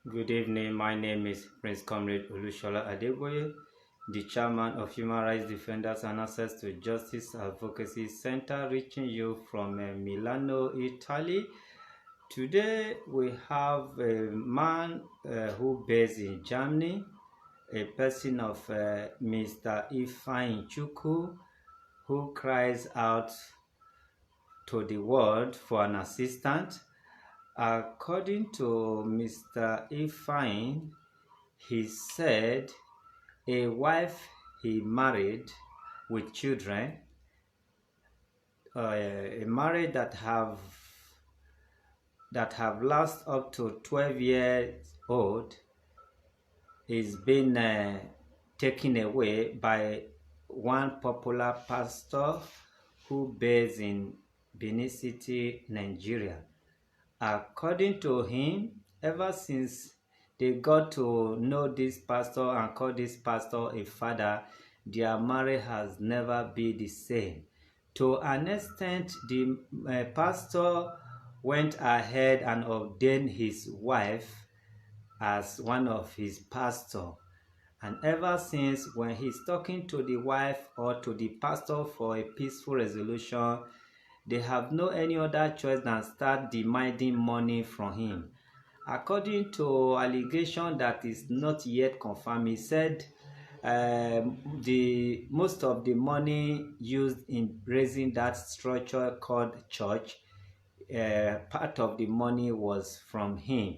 Good evening. My name is Prince Comrade Olushola Adeboye, the chairman of Human Rights Defenders and Access to Justice Advocacy Center, reaching you from Milano, Italy. Today we have a man who based in Germany, a person of Mr. Ifeanyi CHUKWU, who cries out to the world for an assistant. According to Mr. Ifean, he said a wife he married with children, a marriage that have lasted up to 12 years old, is being taken away by one popular pastor who based in Benin City, Nigeria. According to him, ever since they got to know this pastor and call this pastor a father, their marriage has never been the same. To an extent, the pastor went ahead and ordained his wife as one of his pastor. And ever since, when he's talking to the wife or to the pastor for a peaceful resolution, they have no any other choice than start demanding money from him. According to allegation that is not yet confirmed, he said the most of the money used in raising that structure called church, part of the money was from him.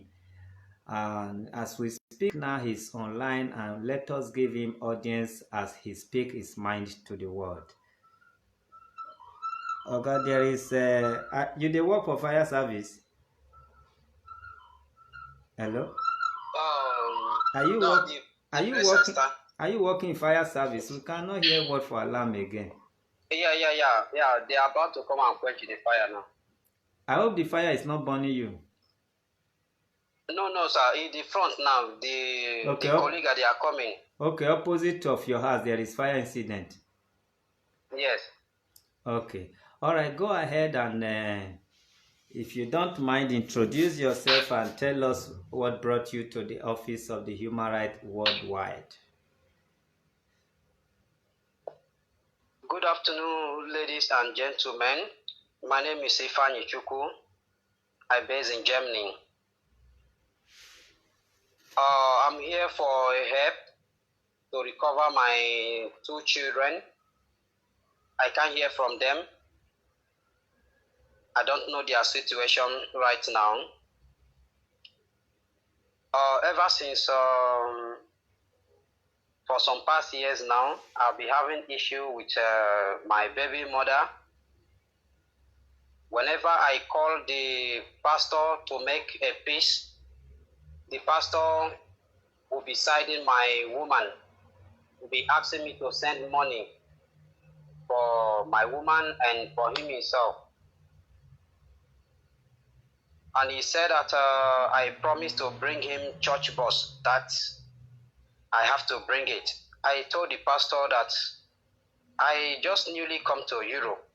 And as we speak now, he's online, and let us give him audience as he speaks his mind to the world. Okay, there is you dey work for fire service? Hello? Are you No, work? the Are you place working? start. Are you working in fire service? We cannot hear word for alarm again. Yeah. They are about to come and quench the fire now. I hope the fire is not burning you. No, sir. In the front now, the colleague they are coming. Okay, opposite of your house there is fire incident. Yes. Okay. All right. Go ahead and if you don't mind, introduce yourself and tell us what brought you to the office of the Human Rights Worldwide. Good afternoon, ladies and gentlemen. My name is Ifeanyi CHUKWU. I base in Germany. I'm here for help to recover my two children. I can't hear from them. I don't know their situation right now. Ever since for some past years now, I'll be having issue with my baby mother. Whenever I call the pastor to make a peace, the pastor will be siding my woman, will be asking me to send money for my woman and for him himself. And he said that I promised to bring him church bus, that I have to bring it. I told the pastor that I just newly come to Europe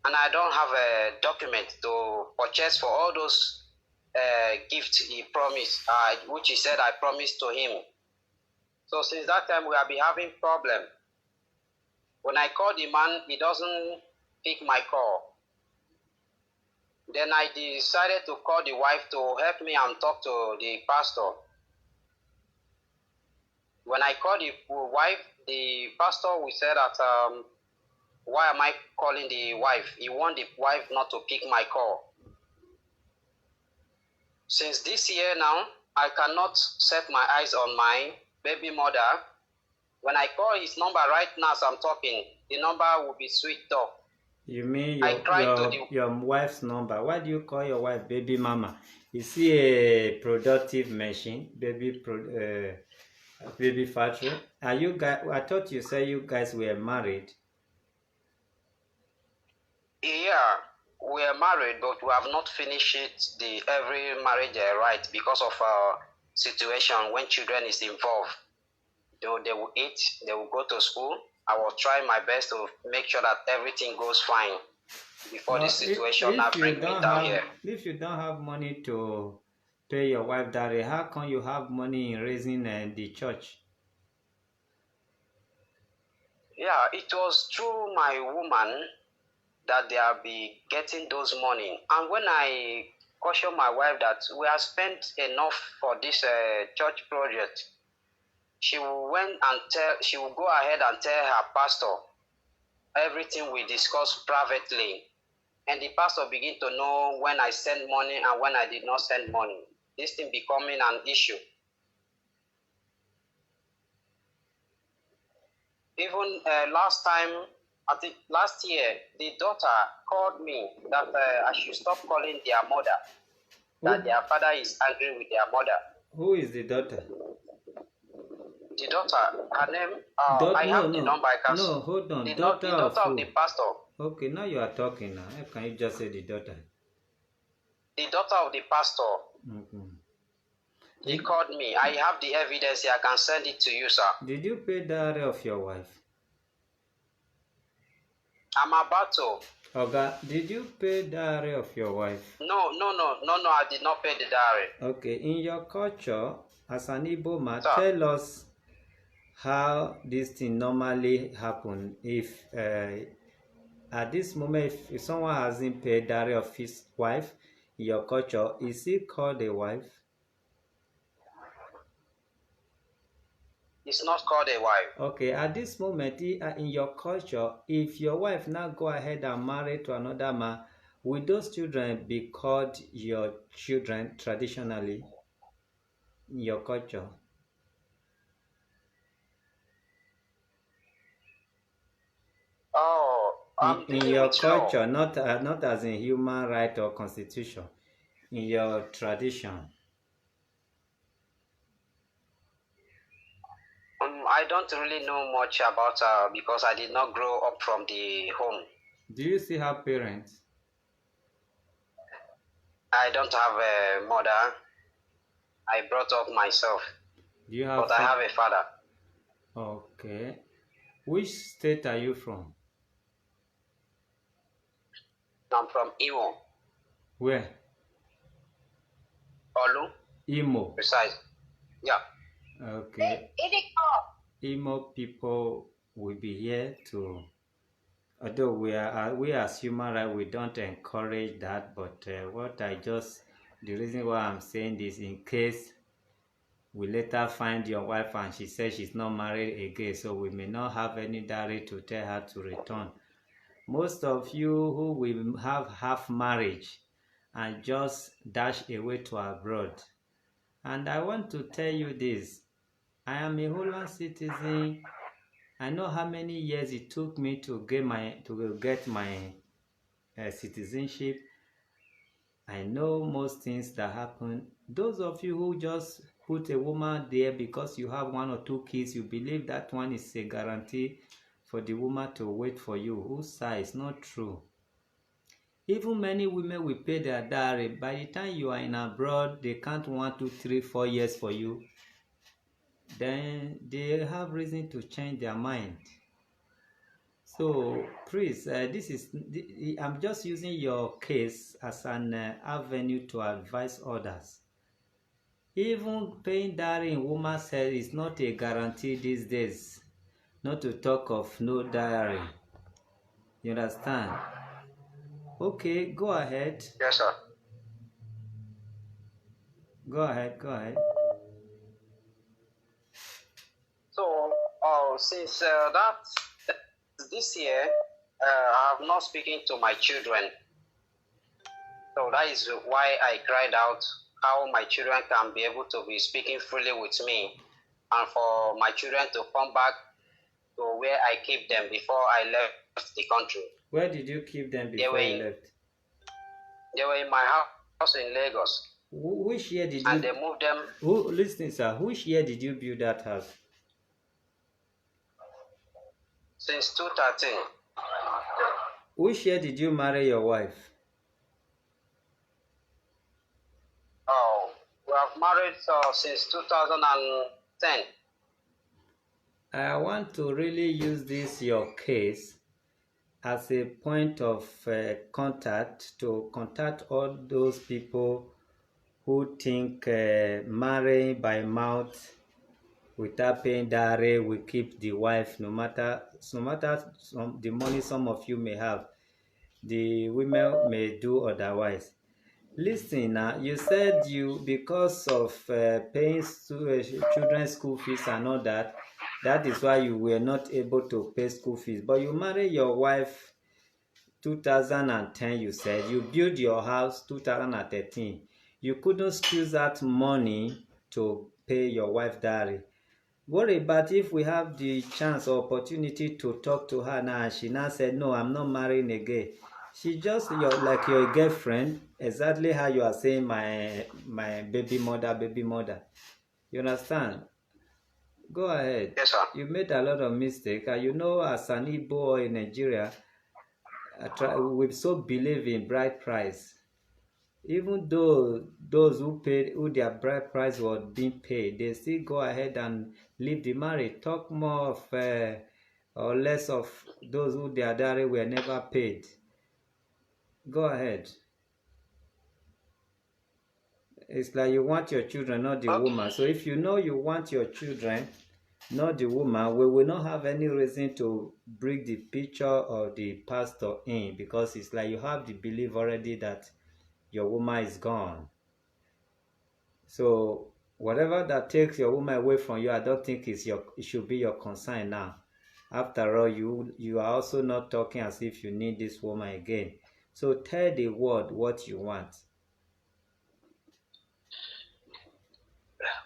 and I don't have a document to purchase for all those gifts he promised, which he said I promised to him. So since that time, we have been having problem. When I call the man, he doesn't pick my call. Then I decided to call the wife to help me and talk to the pastor. When I called the wife, the pastor will say that, why am I calling the wife? He want the wife not to pick my call. Since this year now, I cannot set my eyes on my baby mother. When I call his number right now as I'm talking, the number will be switched off. You mean your wife's number? Why do you call your wife baby mama? Is she a productive machine, baby factory? Are you guys? I thought you said you guys were married. Yeah, we are married, but we have not finished it, every marriage right, because of situation when children is involved. They will eat, they will go to school. I will try my best to make sure that everything goes fine before the situation now bring me down here. If you don't have money to pay your wife dowry? How come you have money in raising the church? Yeah, it was through my woman that they will be getting those money. And when I caution my wife that we have spent enough for this church project, she will she will go ahead and tell her pastor everything we discussed privately. And the pastor begin to know when I send money and when I did not send money. This thing becoming an issue. Even last time, I think last year, the daughter called me that I should stop calling their mother, that their father is angry with their mother. Who is the daughter? The daughter, her name, I have the number. I can. No, hold on. The daughter of the pastor. Okay, now you are talking now. How can you just say the daughter? The daughter of the pastor. Mm-hmm. He called me. I have the evidence here. I can send it to you, sir. Did you pay the dowry of your wife? I'm about to. Okay, did you pay the dowry of your wife? No, I did not pay the dowry. Okay, in your culture, as an Igbo man, tell us how this thing normally happen. If at this moment, if someone hasn't paid dowry of his wife, in your culture, is he called a wife? It's not called a wife. Okay, at this moment, in your culture, if your wife now go ahead and marry to another man, will those children be called your children traditionally in your culture? Oh, in your culture, not as in human right or constitution, in your tradition. I don't really know much about her because I did not grow up from the home. Do you still have parents? I don't have a mother. I brought up myself. Do you have? But I have a father. Okay. Which state are you from? I'm from Imo. Where? Olu. Imo. Precise. Yeah. Okay. Imo people will be here to. Although we as human rights, we don't encourage that, but the reason why I'm saying this, in case we later find your wife and she says she's not married again, so we may not have any dowry to tell her to return. Most of you who will have half marriage and just dash away to abroad. And I want to tell you this, I am a Holland citizen. I know how many years it took me to get my citizenship. I know most things that happen. Those of you who just put a woman there because you have 1 or 2 kids, you believe that one is a guarantee for the woman to wait for you. Usa is not true. Even many women will pay their dowry. By the time you are in abroad, they count 1, 2, 3, 4 years for you. Then they have reason to change their mind. So please, I'm just using your case as an avenue to advise others. Even paying dowry in woman's head is not a guarantee these days, not to talk of no dowry. You understand? Okay, go ahead. Yes, sir. Go ahead. So, since this year, I have not speaking to my children. So that is why I cried out how my children can be able to be speaking freely with me, and for my children to come back to where I keep them before I left the country. Where did you keep them before you left? They were in my house in Lagos. Which year did you? And they moved them. Listen, sir. Which year did you build that house? Since 2013. Which year did you marry your wife? Oh, we have married since 2010. I want to really use your case as a point of contact to contact all those people who think marrying by mouth without paying dowry will keep the wife, no matter the money some of you may have. The women may do otherwise. Listen now, you said you, because of paying children's school fees and all that, that is why you were not able to pay school fees. But you married your wife 2010, you said. You built your house 2013. You couldn't use that money to pay your wife dowry. What about if we have the chance or opportunity to talk to her now and she now said, no, I'm not marrying again. She just like your girlfriend, exactly how you are saying my baby mother. You understand? Go ahead. Yes, sir. You made a lot of mistakes. You know, as an Igbo in Nigeria, we so believe in bride price. Even though those who their bride price was being paid, they still go ahead and leave the marriage. Talk more of or less of those who their dowry were never paid. Go ahead. It's like you want your children, not the woman. So if you know you want your children, not the woman, we will not have any reason to bring the picture of the pastor in, because it's like you have the belief already that your woman is gone. So whatever that takes your woman away from you, I don't think it should be your concern now. After all, you are also not talking as if you need this woman again. So tell the world what you want.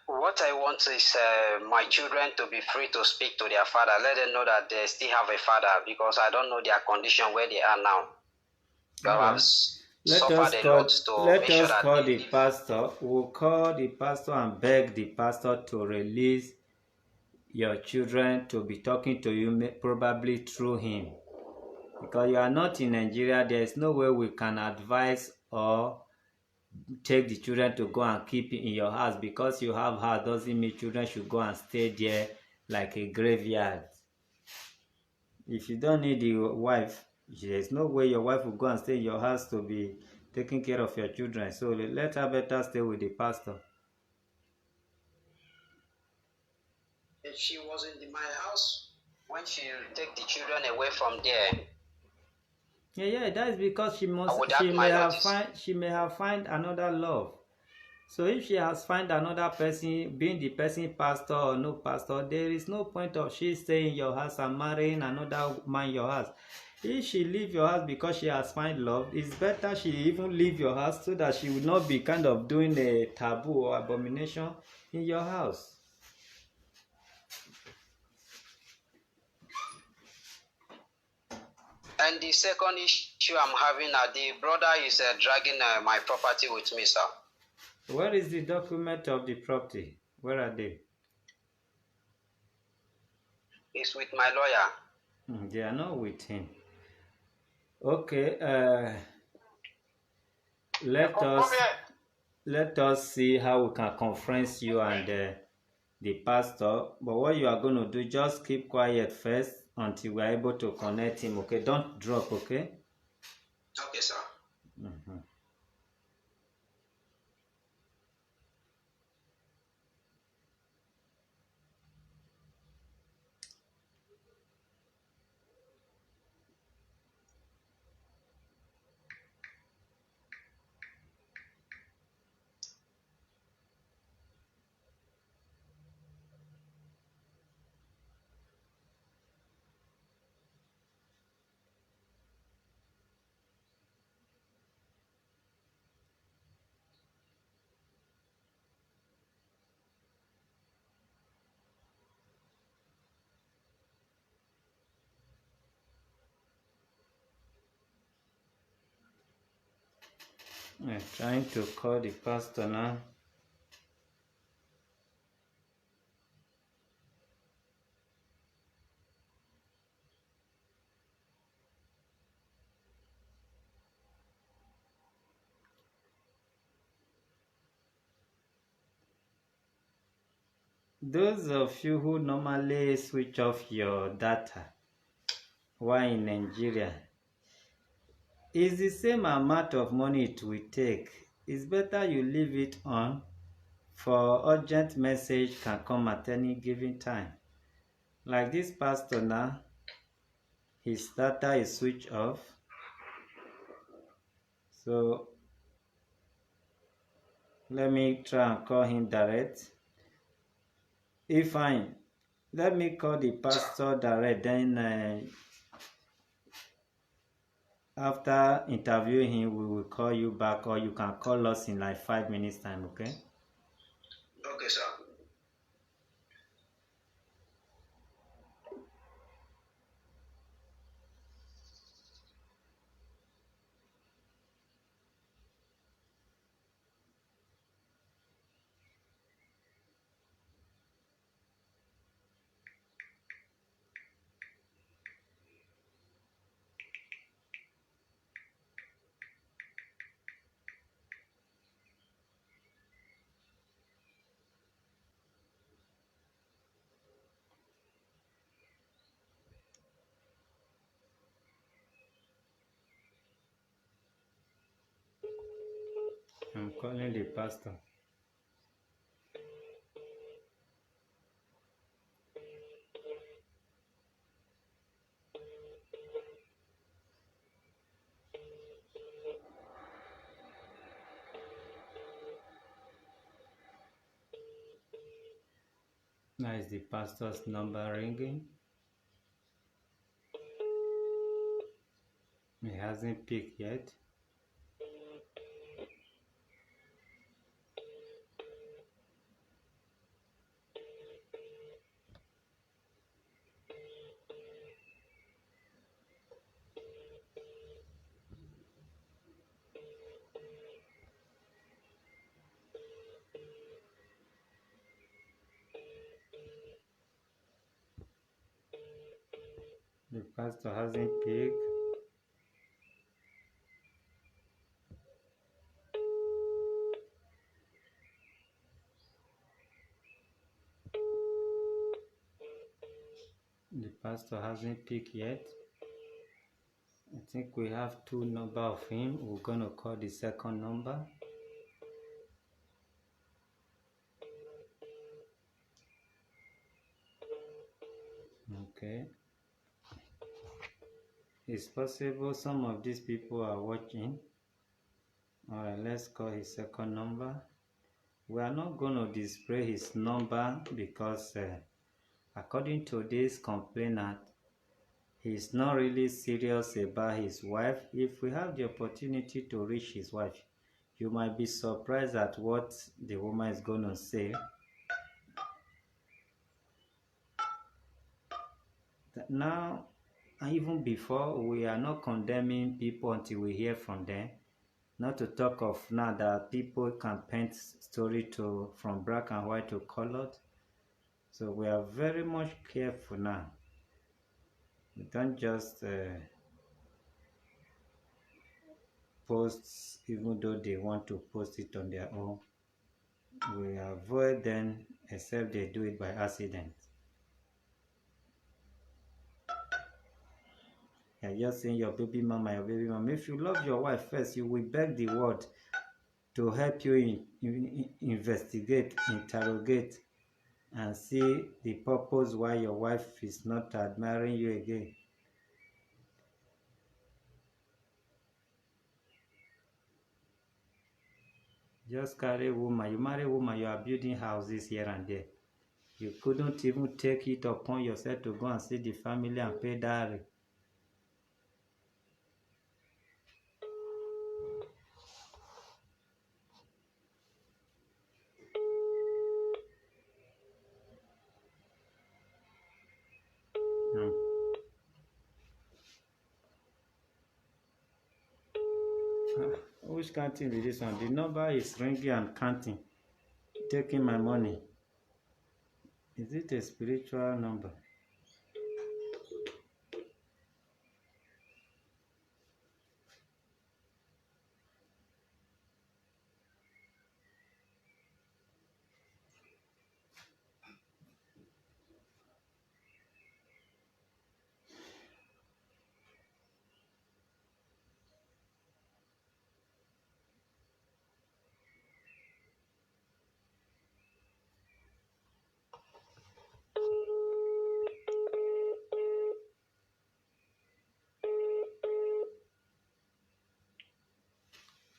What I want is my children to be free to speak to their father. Let them know that they still have a father, because I don't know their condition where they are now. Let us call the pastor. We'll call the pastor and beg the pastor to release your children to be talking to you, probably through him. Because you are not in Nigeria, there is no way we can advise or take the children to go and keep it in your house. Because you have house doesn't mean children should go and stay there like a graveyard. If you don't need the wife, there's no way your wife will go and stay in your house to be taking care of your children. So let her better stay with the pastor. If she was in my house, when she take the children away from there. Yeah, that is because she may have find another love. So if she has find another person, being the person pastor or no pastor, there is no point of she staying in your house and marrying another man in your house. If she leave your house because she has find love, it's better she even leave your house so that she will not be kind of doing a taboo or abomination in your house. And the second issue I'm having, the brother is dragging my property with me, sir. Where is the document of the property? Where are they? It's with my lawyer. They are not with him. Okay. Let us see how we can conference you and the pastor. But what you are going to do, just keep quiet first until we are able to connect him. Okay, don't drop. Okay. Okay, sir. I'm trying to call the pastor now. Those of you who normally switch off your data while in Nigeria, it's the same amount of money it will take. it's better you leave it on, for urgent message can come at any given time. Like this pastor now, his data is switched off. So let me try and call him direct. Ifeanyi, let me call the pastor direct, then after interviewing him, we will call you back, or you can call us in like 5 minutes time, okay? Okay, sir. I'm calling the pastor. Now is the pastor's number ringing. He hasn't picked yet. The pastor hasn't picked. The pastor hasn't picked yet. I think we have 2 numbers of him. We're gonna call the second number. Okay. It's possible some of these people are watching. Alright, let's call his second number. We are not going to display his number because according to this complainant, he's not really serious about his wife. If we have the opportunity to reach his wife, you might be surprised at what the woman is going to say. Now, even before, we are not condemning people until we hear from them. Not to talk of now that people can paint story from black and white to colored. So we are very much careful now. We don't just post even though they want to post it on their own. We avoid them except they do it by accident. You're just saying your baby mama, your baby mama. If you love your wife first, you will beg the word to help you investigate, interrogate, and see the purpose why your wife is not admiring you again. Just carry a woman. You marry a woman, you are building houses here and there. You couldn't even take it upon yourself to go and see the family and pay dowry. Which counting is this one? The number is ringing and counting, taking my money. Is it a spiritual number?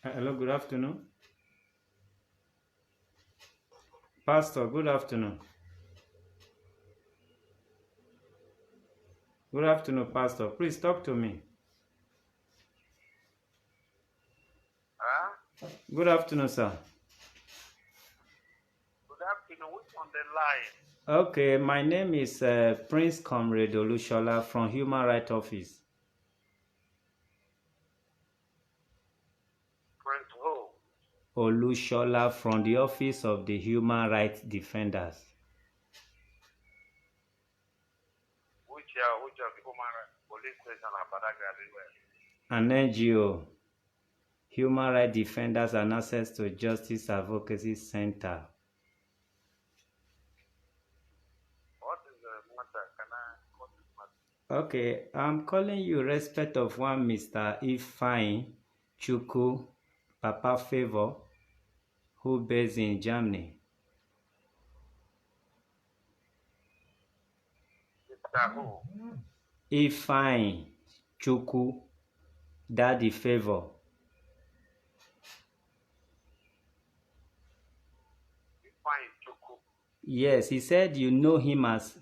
Hello, good afternoon. Pastor, good afternoon. Good afternoon, Pastor. Please talk to me. Good afternoon, sir. Good afternoon. Who's on the line? Okay, my name is Prince Comrade Olushola from Human Rights Office. Prince who? Olushola from the Office of the Human Rights Defenders. Which of the human rights police station and Badagry everywhere? An NGO, Human Rights Defenders and Access to Justice Advocacy Center. What is the matter? What is the matter? Okay, I'm calling you respect of one Mr. Ifeanyi CHUKWU, Papa Favor, who based in Germany. Mr. Who? Ifeanyi CHUKWU, Daddy Favor. Ifeanyi CHUKWU. Yes, he said you know him as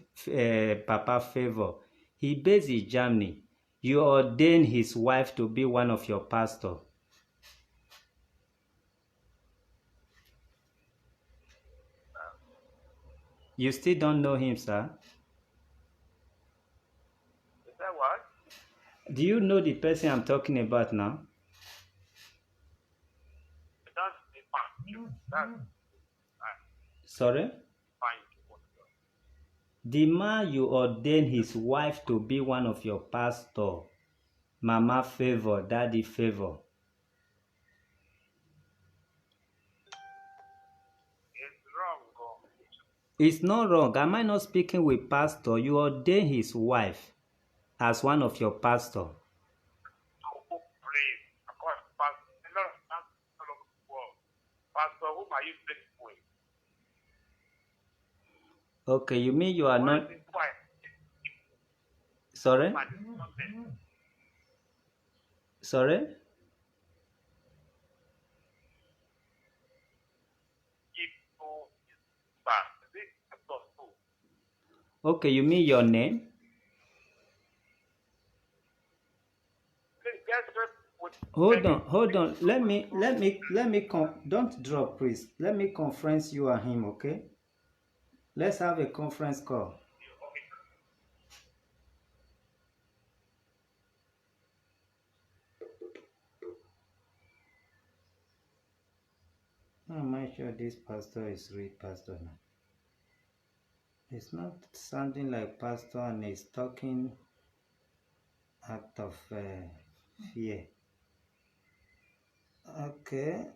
Papa Favor. He based in Germany. You ordained his wife to be one of your pastors. You still don't know him, sir? Is that what? Do you know the person I'm talking about now? That's Ifeanyi CHUKWU. That's Sorry? Ifeanyi CHUKWU. The man you ordained his wife to be one of your pastors. Mama Favor, Daddy Favor. It's wrong. Go. It's not wrong. Am I not speaking with pastor? You ordained his wife as one of your pastors. CHUKWU, please. Of course, Pastor. A lot of pastors all over the world. Pastor, whom are you speaking with? Okay, you mean you are Why not... is it quiet? Sorry? Man, it's not there. Sorry? If you back, is it Pastor who? Okay, you mean your name? Please get straight with Hold on. Don't drop, please. Let me conference you and him, okay? Let's have a conference call. Am I sure this pastor is real pastor now? It's not sounding like pastor and he's talking out of fear. Okay.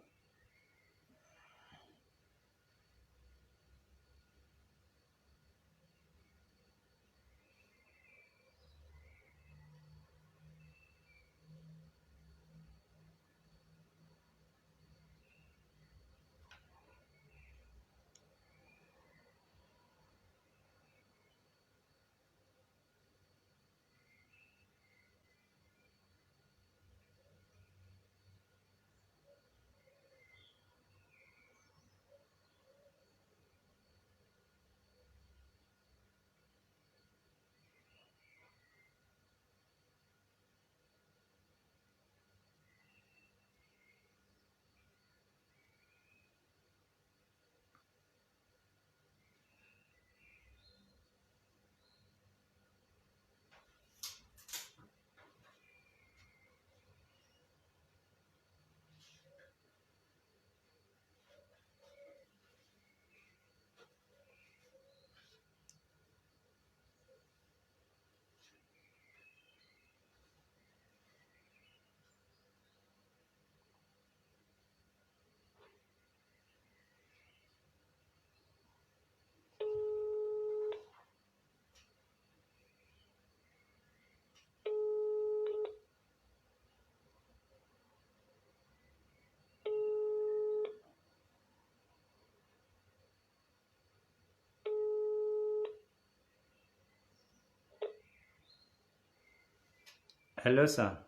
Hello, sir.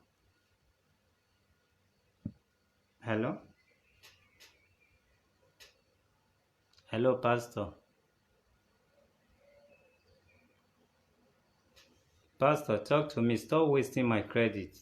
Hello? Hello, Pastor. Pastor, talk to me. Stop wasting my credit.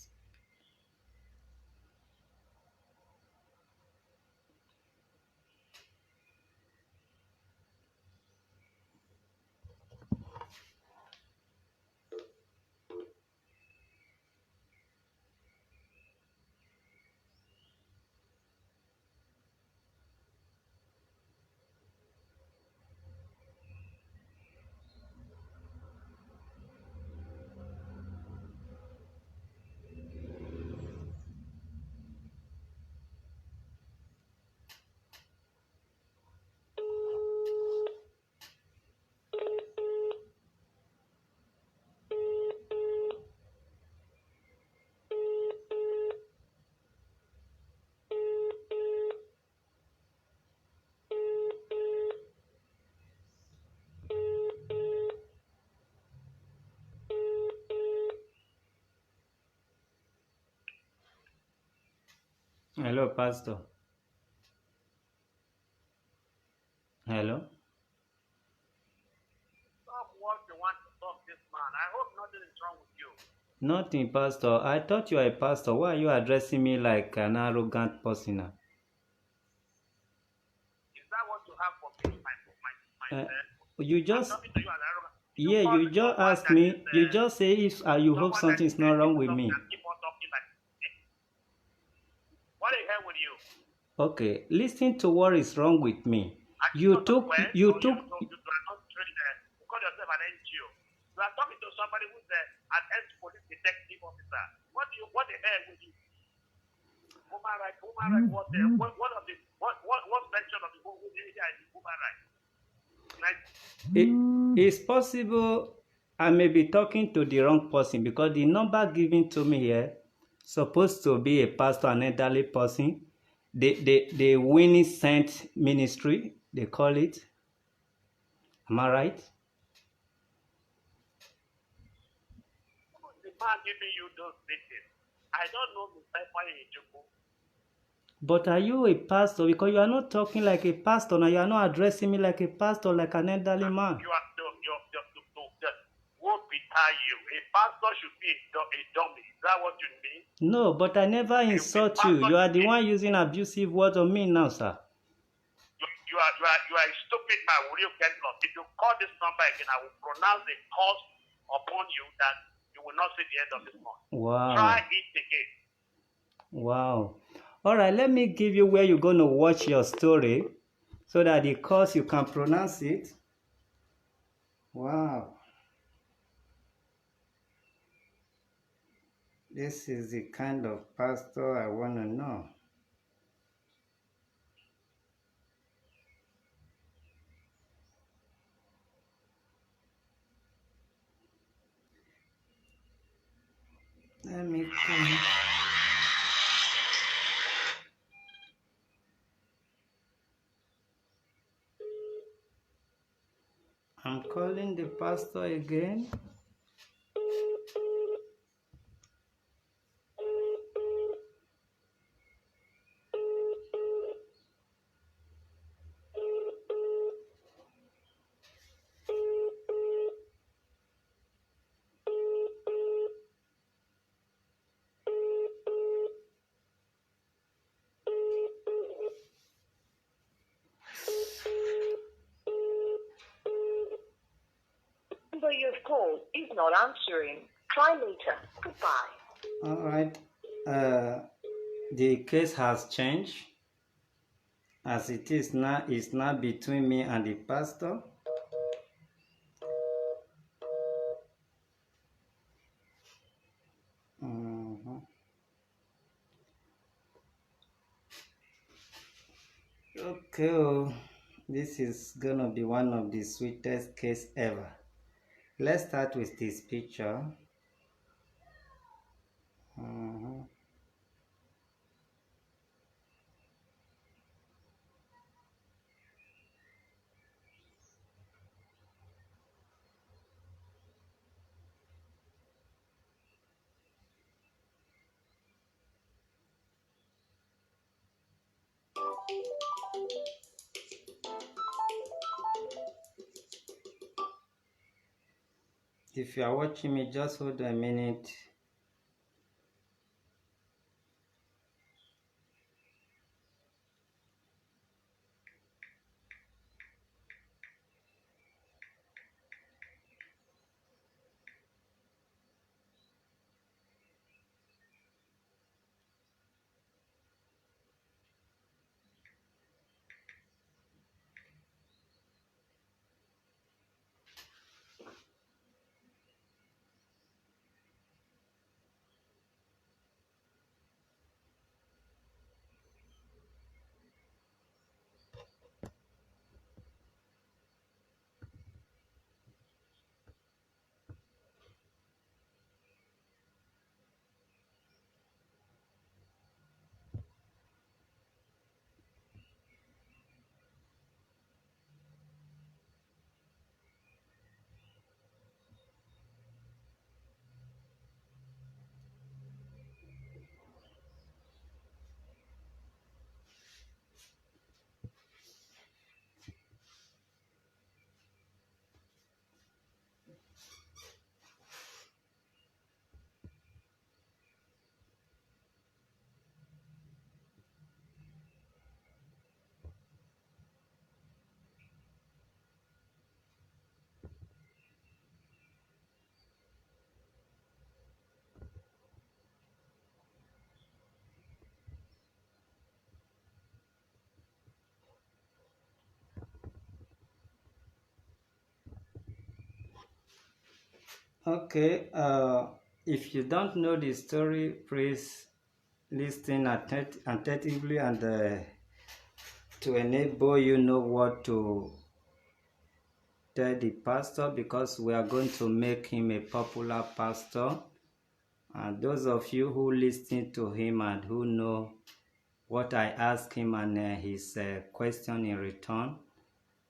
Hello, Pastor. Hello? Stop what you want to talk this man. I hope nothing is wrong with you. Nothing, Pastor. I thought you were a pastor. Why are you addressing me like an arrogant person now? Is that what you have for me, my You I'm just, talking to you as arrogant. yeah, you just ask me, you just say if you hope something's not wrong with me. Keep on talking like what the hell with you? Okay, listen to what is wrong with me. You took. You are not trained there. You call yourself an NGO. You are talking to somebody who's an ex-police detective officer. What the hell with you? Human rights, what section of the area is human rights? It's possible I may be talking to the wrong person because the number given to me here supposed to be a pastor, an elderly person. The winning saint ministry, they call it. Am I right? The man giving you those details. I don't know Mr. Ifeanyi CHUKWU. But are you a pastor? Because you are not talking like a pastor now. You are not addressing me like a pastor, like an elderly man. You are won't betray you. A pastor should be a dummy. Is that what you mean? No, but I never insult you. You are the one using abusive words on me now, sir. You are a stupid man. Will you get lost? If you call this number again, I will pronounce a curse upon you that you will not see the end of this month. Wow. Try it again. Wow. All right, let me give you where you're going to watch your story so that the course you can pronounce it. Wow. This is the kind of pastor I want to know. Let me come. I'm calling the pastor again. Number you have called is not answering. Try later. Goodbye. All right. The case has changed. As it is now, it's now between me and the pastor. Okay, this is gonna be one of the sweetest case ever. Let's start with this picture. If you are watching me, just hold a minute. Okay, if you don't know the story, please listen attentively and to enable you know what to tell the pastor, because we are going to make him a popular pastor. And those of you who listen to him and who know what I asked him and his question in return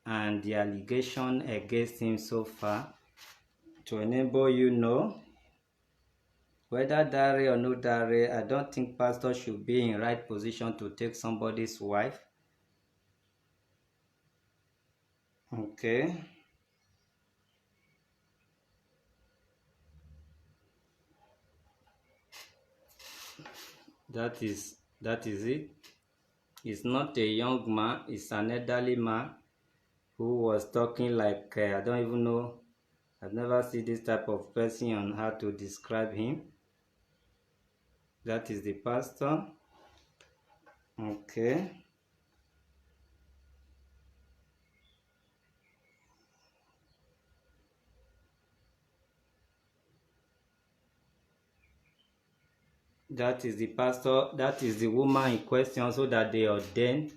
and the allegation against him so far, to enable you know whether dare or no dare, I don't think pastor should be in right position to take somebody's wife. Okay. That is it. He's not a young man, he's an elderly man who was talking like, I don't even know, I've never seen this type of person on how to describe him. That is the pastor. Okay. That is the pastor, that is the woman in question, so that they ordained,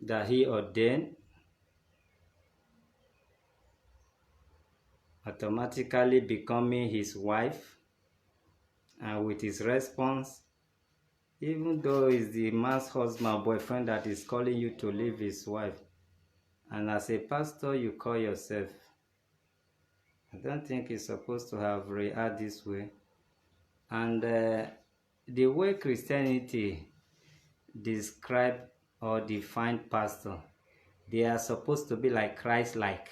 that he ordained, automatically becoming his wife, and with his response, even though it's the man's husband, boyfriend that is calling you to leave his wife, and as a pastor you call yourself, I don't think he's supposed to have reacted this way. And the way Christianity describe or define pastor, they are supposed to be like Christ-like.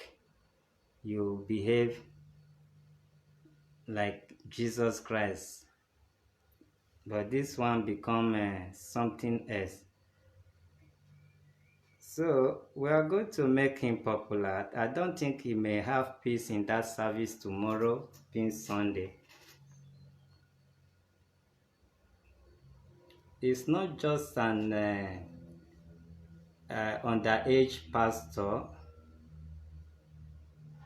You behave like Jesus Christ, but this one become something else. So we are going to make him popular. I don't think he may have peace in that service tomorrow, being Sunday. It's not just an underage pastor.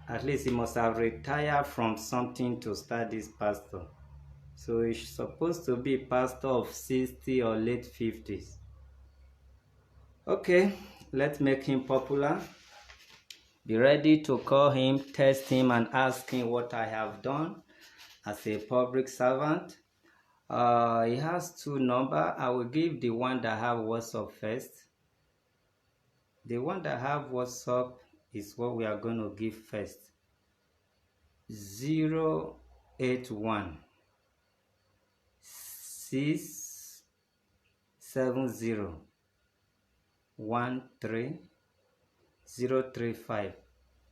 At least he must have retired from something to start this pastor. So he's supposed to be pastor of 60 or late 50s. Okay, let's make him popular. Be ready to call him, test him, and ask him what I have done as a public servant. He has two numbers. I will give the one that have WhatsApp first. The one that have WhatsApp is what we are going to give first. 081 6 08013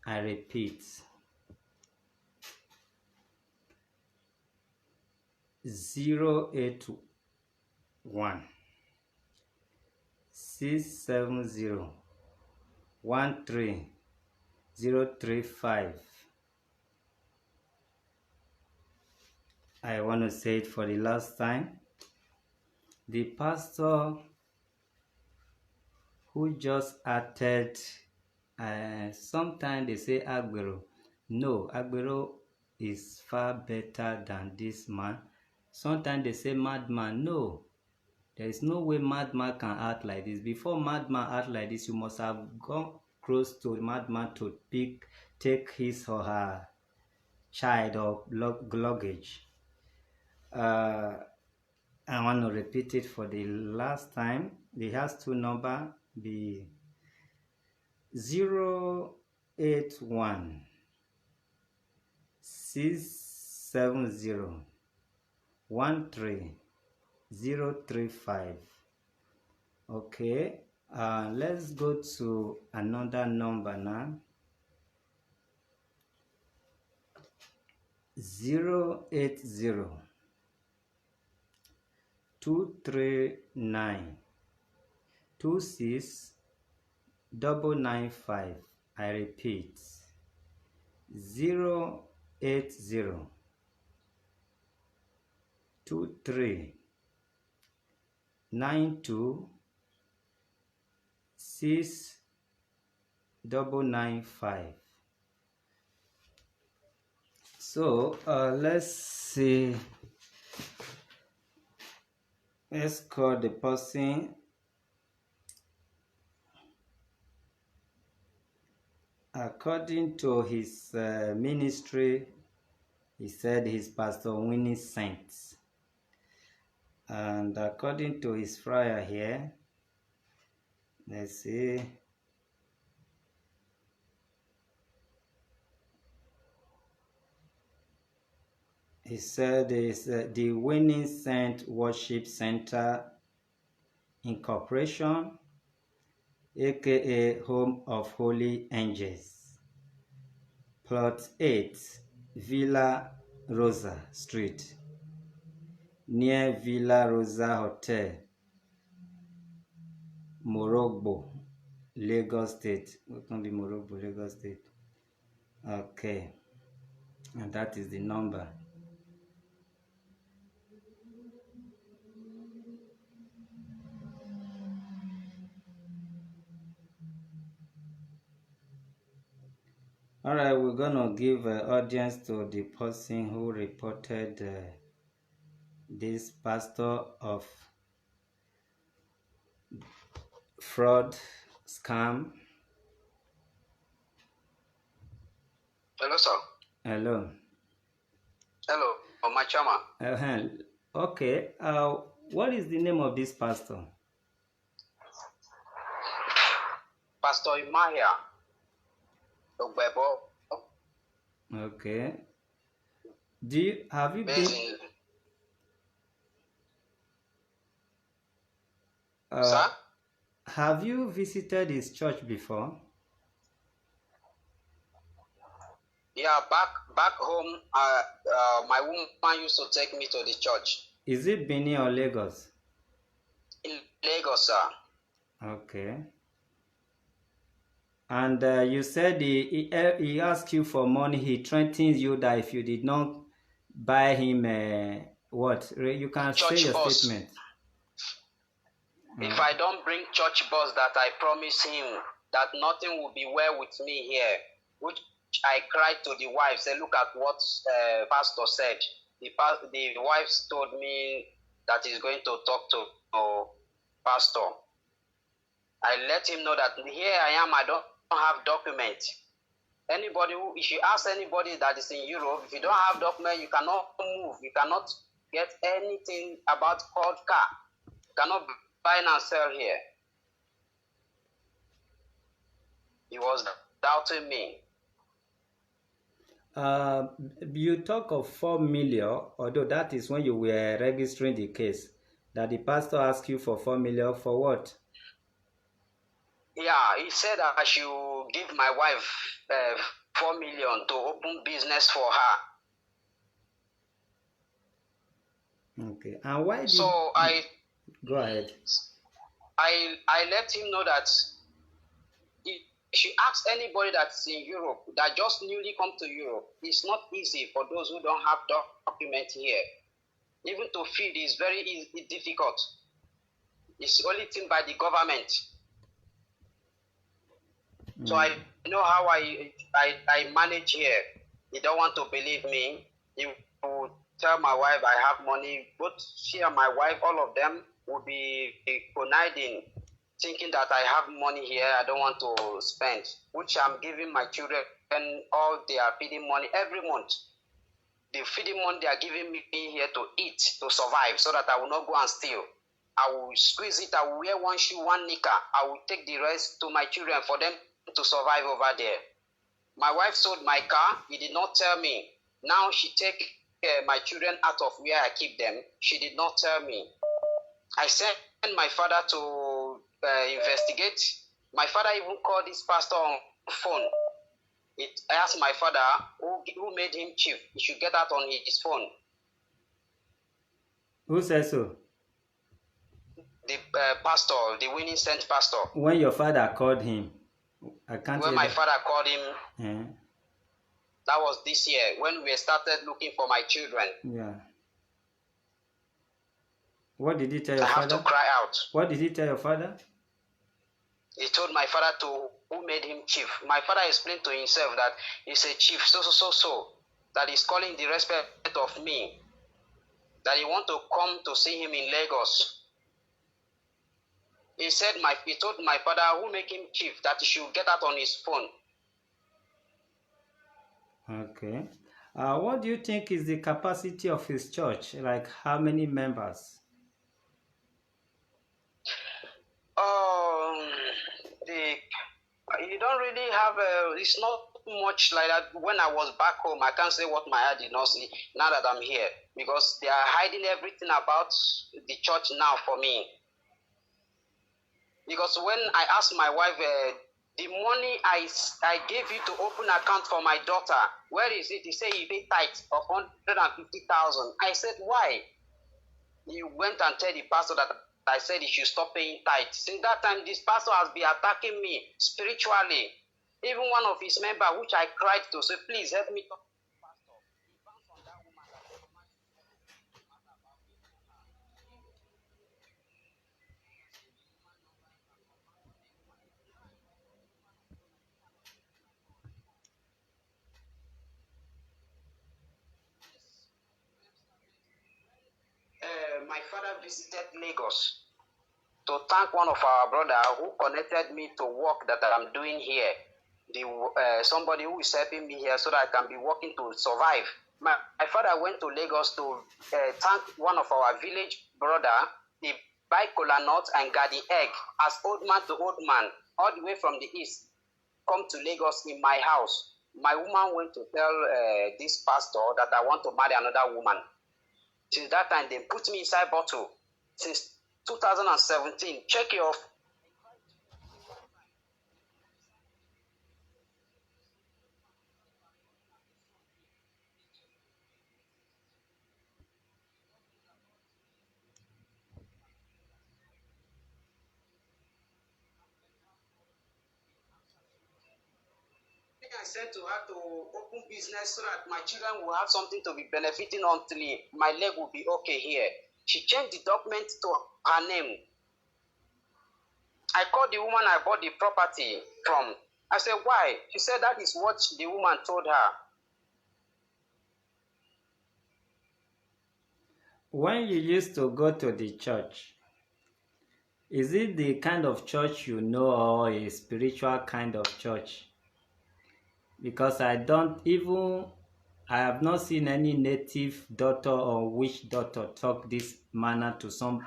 I repeat, 081-670-13035. I want to say it for the last time. The pastor who just uttered, sometimes they say Agbero. No, Agbero is far better than this man. Sometimes they say madman. No, there is no way madman can act like this. Before madman act like this, you must have gone close to madman to take his or her child or luggage. I want to repeat it for the last time. It has two numbers. The 081 670 13035. Okay, let's go to another number now. 080 239 26995. I repeat, 080 23 92 6995. So let's see. Let's call the person. According to his ministry, he said he's Pastor Winnie Saints. And according to his flyer here, let's see. He said it's the Winning Saint Worship Center Incorporation, aka Home of Holy Angels, Plot 8, Villa Rosa Street, near Villa Rosa Hotel, Morogbo, Lagos State. What can be Morogbo, Lagos State? Okay, and that is the number. All right, we're gonna give audience to the person who reported this pastor of fraud scam. Hello, sir. Hello. Hello, my chairman. Okay. What is the name of this pastor? Pastor Imaya. Okay. Have you been? Sir? Have you visited his church before? Yeah, back home, my woman used to take me to the church. Is it Benin or Lagos? In Lagos, sir. Okay. And you said he asked you for money. He threatens you that if you did not buy him what? You can church say your bus. statement. If I don't bring church bus that I promised him, that nothing will be well with me here, which I cried to the wife, say, look at what pastor said. The wife told me that he's going to talk to pastor. I let him know that here I am, I don't have document. Anybody who, if you ask anybody that is in Europe, if you don't have document, you cannot move. You cannot get anything about called car. You cannot buy and sell here. He was doubting me. You talk of 4 million, although that is when you were registering the case. That the pastor asked you for 4 million for what? Yeah, he said I should give my wife 4 million to open business for her. Okay. And why did... So Go ahead. I let him know that he should ask anybody that's in Europe that just newly come to Europe. It's not easy for those who don't have document here. Even to feed is very difficult. It's only thing by the government. So I know how I manage here. He don't want to believe me. He will tell my wife I have money. Both she and my wife, all of them will be conniving, thinking that I have money here. I don't want to spend, which I'm giving my children all their feeding money every month. The feeding money they are giving me here to eat, to survive, so that I will not go and steal. I will squeeze it. I will wear one shoe, one knicker. I will take the rest to my children for them to survive over there. My wife sold my car. He did not tell me. Now she take my children out of where I keep them. She did not tell me. I sent my father to investigate. My father even called this pastor on phone. I asked my father who made him chief. He should get that on his phone. Who says so? The pastor, the winning sent pastor. When your father called him, I can't. When my father called him, that was this year when we started looking for my children. Yeah. What did he tell your father? I have to cry out. What did he tell your father? He told my father who made him chief. My father explained to himself that he's a chief, so, that he's calling the respect of me, that he want to come to see him in Lagos. He told my father who make him chief that he should get that on his phone. Okay. What do you think is the capacity of his church? Like how many members? You don't really have it's not much like that. When I was back home, I can't say what my eye did not see now that I'm here, because they are hiding everything about the church now for me. Because when I asked my wife, the money I gave you to open account for my daughter, where is it? He said he paid tithe of 150,000. I said, why? He went and told the pastor that I said he should stop paying tithe. Since that time, this pastor has been attacking me spiritually. Even one of his members, which I cried to, say, please help me talk to the pastor. He bounced on that woman that my father visited Lagos to thank one of our brother who connected me to work that I'm doing here. Somebody who is helping me here so that I can be working to survive. My father went to Lagos to thank one of our village brother. He buy kola nut and garden egg as old man to old man, all the way from the east, come to Lagos in my house. My woman went to tell this pastor that I want to marry another woman. Since that time, they put me inside bottle. Since 2017, check your... I said to her to open business so that my children will have something to be benefiting until my leg will be okay here. She changed the document to her name. I called the woman I bought the property from. I said, why? She said that is what the woman told her. When you used to go to the church, is it the kind of church you know or a spiritual kind of church? Because I have not seen any native doctor or witch doctor talk this manner to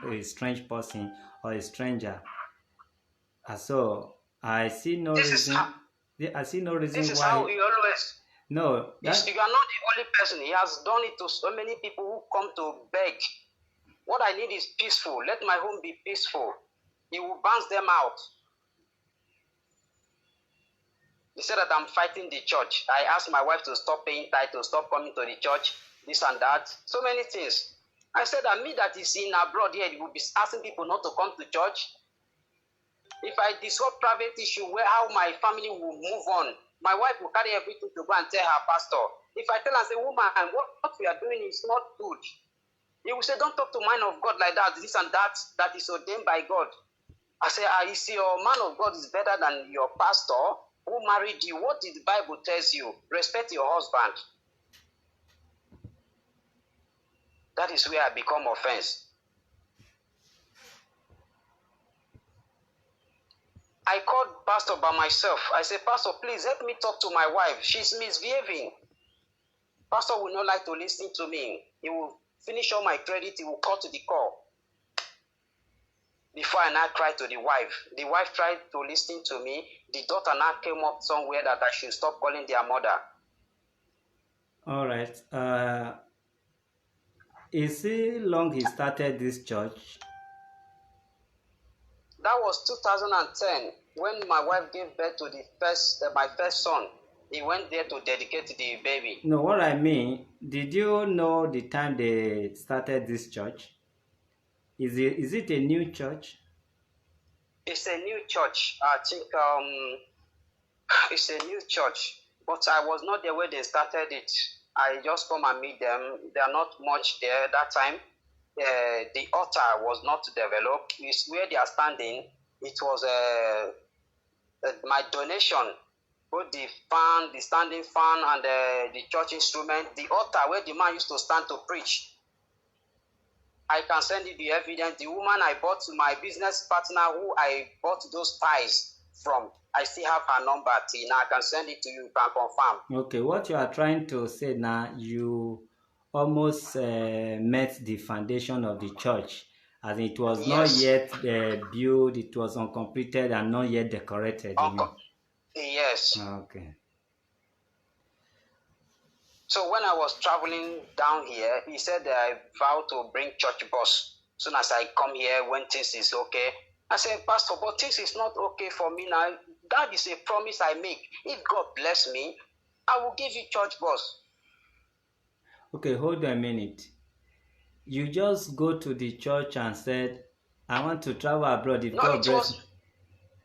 a strange person or a stranger. So I see no reason. I see no reason why. This is how he always. No, you are not the only person. He has done it to so many people who come to beg. What I need is peaceful. Let my home be peaceful. He will bounce them out. He said that I'm fighting the church. I asked my wife to stop paying tithe, to stop coming to the church, this and that. So many things. I said that me that is in abroad here, he will be asking people not to come to church. If I disrupt private issue, how my family will move on, my wife will carry everything to go and tell her pastor. If I tell her, say, woman, what we are doing is not good. He will say, don't talk to man of God like that, this and that is ordained by God. I say, you see, your man of God is better than your pastor who married you. What did the Bible tells you? Respect your husband. That is where I become offense. I called pastor by myself. I said, pastor, please help me talk to my wife. She's misbehaving. Pastor will not like to listen to me. He will finish all my credit. He will cut the call. Before I now cried to the wife. The wife tried to listen to me. The daughter now came up somewhere that I should stop calling their mother. All right. Is it long he started this church? That was 2010 when my wife gave birth to my first son. He went there to dedicate the baby. No, what I mean, did you know the time they started this church? Is it a new church? It's a new church. I think it's a new church. But I was not there when they started it. I just come and meet them. They are not much there that time. The altar was not developed. It's where they are standing. It was my donation. Both the fan, the standing fan, and the church instrument. The altar where the man used to stand to preach. I can send you the evidence. The woman I bought, my business partner who I bought those ties from, I still have her number till now. I can send it to you. You can confirm. Okay, what you are trying to say now, you almost met the foundation of the church, as it was not yet built, it was uncompleted and not yet decorated. Yes. Okay. So when I was traveling down here, he said that I vowed to bring church bus. As soon as I come here, when things is okay, I said, Pastor, but things is not okay for me now. That is a promise I make. If God bless me, I will give you church bus. Okay, hold on a minute. You just go to the church and said, I want to travel abroad. If God bless me.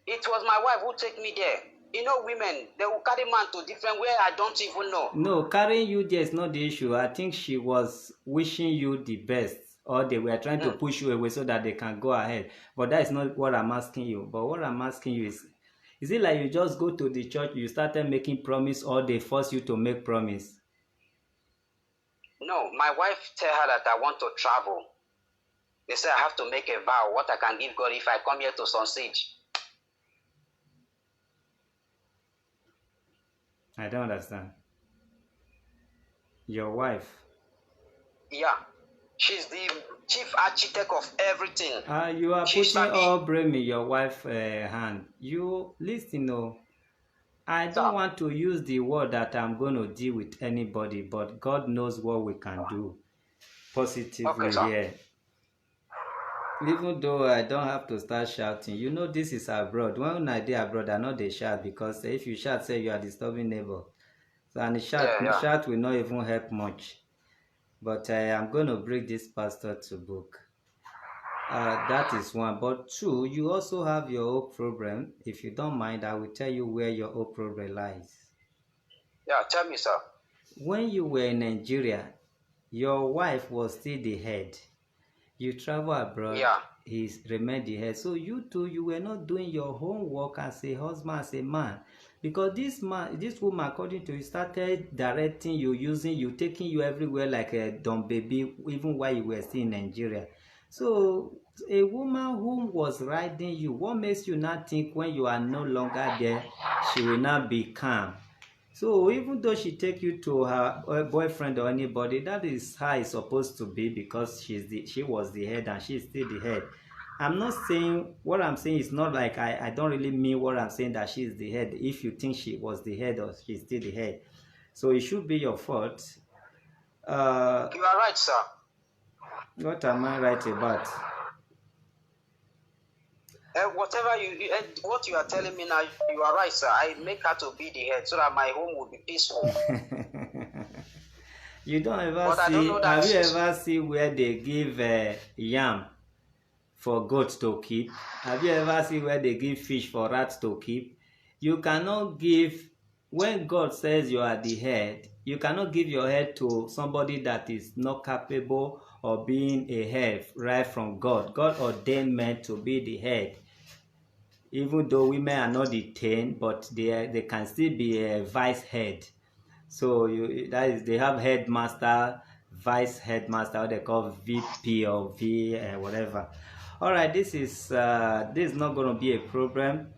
It was my wife who take me there. You know, women, they will carry man to different where I don't even know. No, carrying you there is not the issue. I think she was wishing you the best, or they were trying to push you away so that they can go ahead. But that is not what I'm asking you. But what I'm asking you is it like you just go to the church, you started making promise, or they force you to make promise? No, my wife tell her that I want to travel. They say I have to make a vow, what I can give God if I come here to succeed. I don't understand. Your wife? Yeah. She's the chief architect of everything. You are putting all blame in your wife's hand. You listen, I don't want to use the word that I'm going to deal with anybody, but God knows what we can do positively here. Even though I don't have to start shouting, this is abroad. When I do abroad, I know they shout, because if you shout, say you are disturbing neighbor. So, and the shout will not even help much. But I'm going to bring this pastor to book. That is one. But two, you also have your own problem. If you don't mind, I will tell you where your own problem lies. Yeah, tell me, sir. When you were in Nigeria, your wife was still the head. You travel abroad, he remained the head. So you two, you were not doing your homework as a husband, as a man. Because this woman, according to you, started directing you, using you, taking you everywhere like a dumb baby, even while you were still in Nigeria. So a woman who was riding you, what makes you not think when you are no longer there, she will not be calm? So even though she take you to her boyfriend or anybody, that is how it's supposed to be, because she was the head and she's still the head. I'm not saying, what I'm saying is not like I don't really mean what I'm saying, that she's the head, if you think she was the head or she's still the head. So it should be your fault. You are right, sir. What am I right about? Whatever what you are telling me now, you are right, sir. I make her to be the head so that my home will be peaceful. You don't ever But I don't see, know that have you she's... ever seen where they give yam for goats to keep? Have you ever seen where they give fish for rats to keep? You cannot give, when God says you are the head, you cannot give your head to somebody that is not capable of being a head right from God. God ordained men to be the head. Even though women are not the 10, but they can still be a vice head. So that is, they have headmaster, vice headmaster, what they call VP or V, whatever. All right, this is not going to be a problem.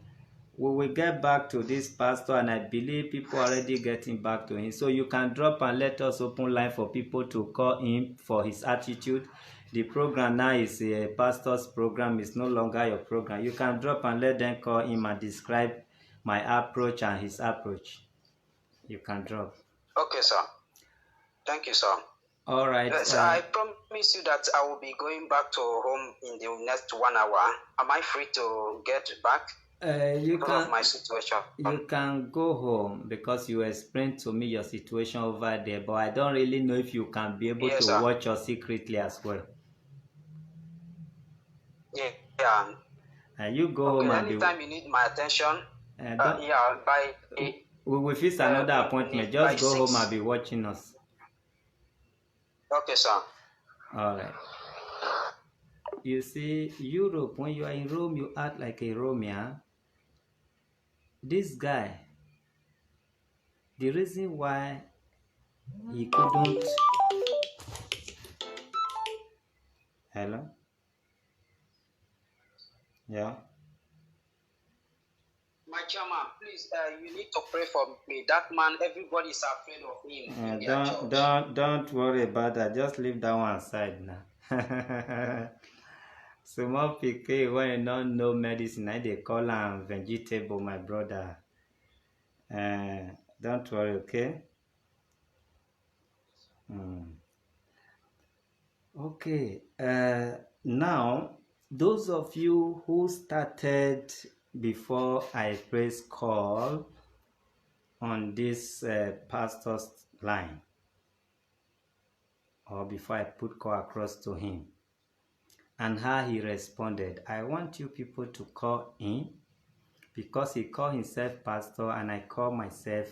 We will get back to this pastor, and I believe people are already getting back to him. So you can drop and let us open line for people to call him for his attitude. The program now is a pastor's program. It's no longer your program. You can drop and let them call him and describe my approach and his approach. You can drop. Okay, sir. Thank you, sir. All right. Yes, I promise you that I will be going back to home in the next 1 hour. Am I free to get back? Because of my situation. You can go home because you explained to me your situation over there, but I don't really know if you can be able to watch us secretly as well. Yeah. You go home and anytime you need my attention, we will fix another appointment. Just go home and be watching us. Okay, sir. All right. You see, Europe, when you are in Rome, you act like a Roman. This guy, the reason why he couldn't... Hello? Yeah. My chairman, please, you need to pray for me. That man, everybody is afraid of him. Don't worry about that. Just leave that one aside now. Small people when you don't know medicine, they call them vegetable, my brother. Don't worry, okay? Okay. Now, those of you who started before I press call on this pastor's line, or before I put call across to him, and how he responded, I want you people to call in, because he called himself pastor and I call myself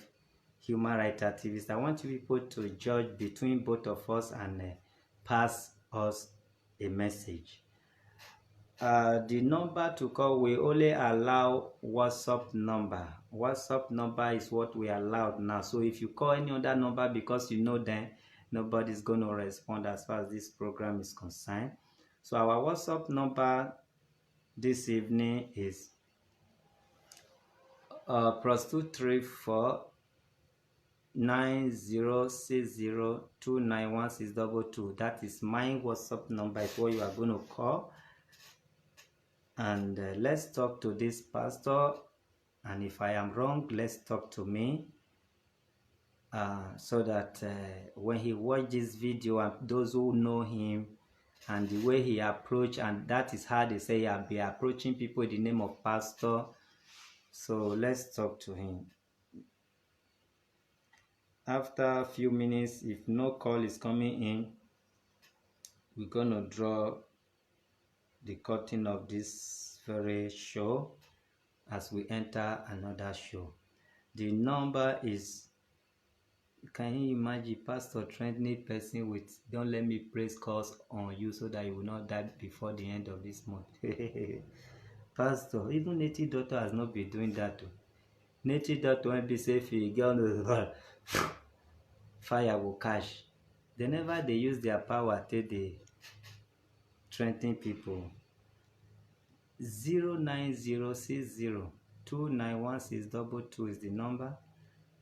human rights activist. I want you people to judge between both of us and pass us a message. The number to call, we only allow WhatsApp number. WhatsApp number is what we allowed now. So if you call any other number, because you know then nobody's going to respond as far as this program is concerned. So our WhatsApp number this evening is +234 9060291622. That is my WhatsApp number. Is what you are going to call, and let's talk to this pastor, and if I am wrong, let's talk to me, so that when he watch this video, and those who know him and the way he approach, and that is how they say I'll be approaching people in the name of pastor. So let's talk to him. After a few minutes, if no call is coming in, we're gonna draw the curtain of this very show as we enter another show. The number is, can you imagine pastor threatening person with, don't let me place calls on you so that you will not die before the end of this month? Pastor, even native doctor has not been doing that too. Native doctor won't be safe, fire will catch. Whenever they use their power till they threaten people. 09060291622 is the number.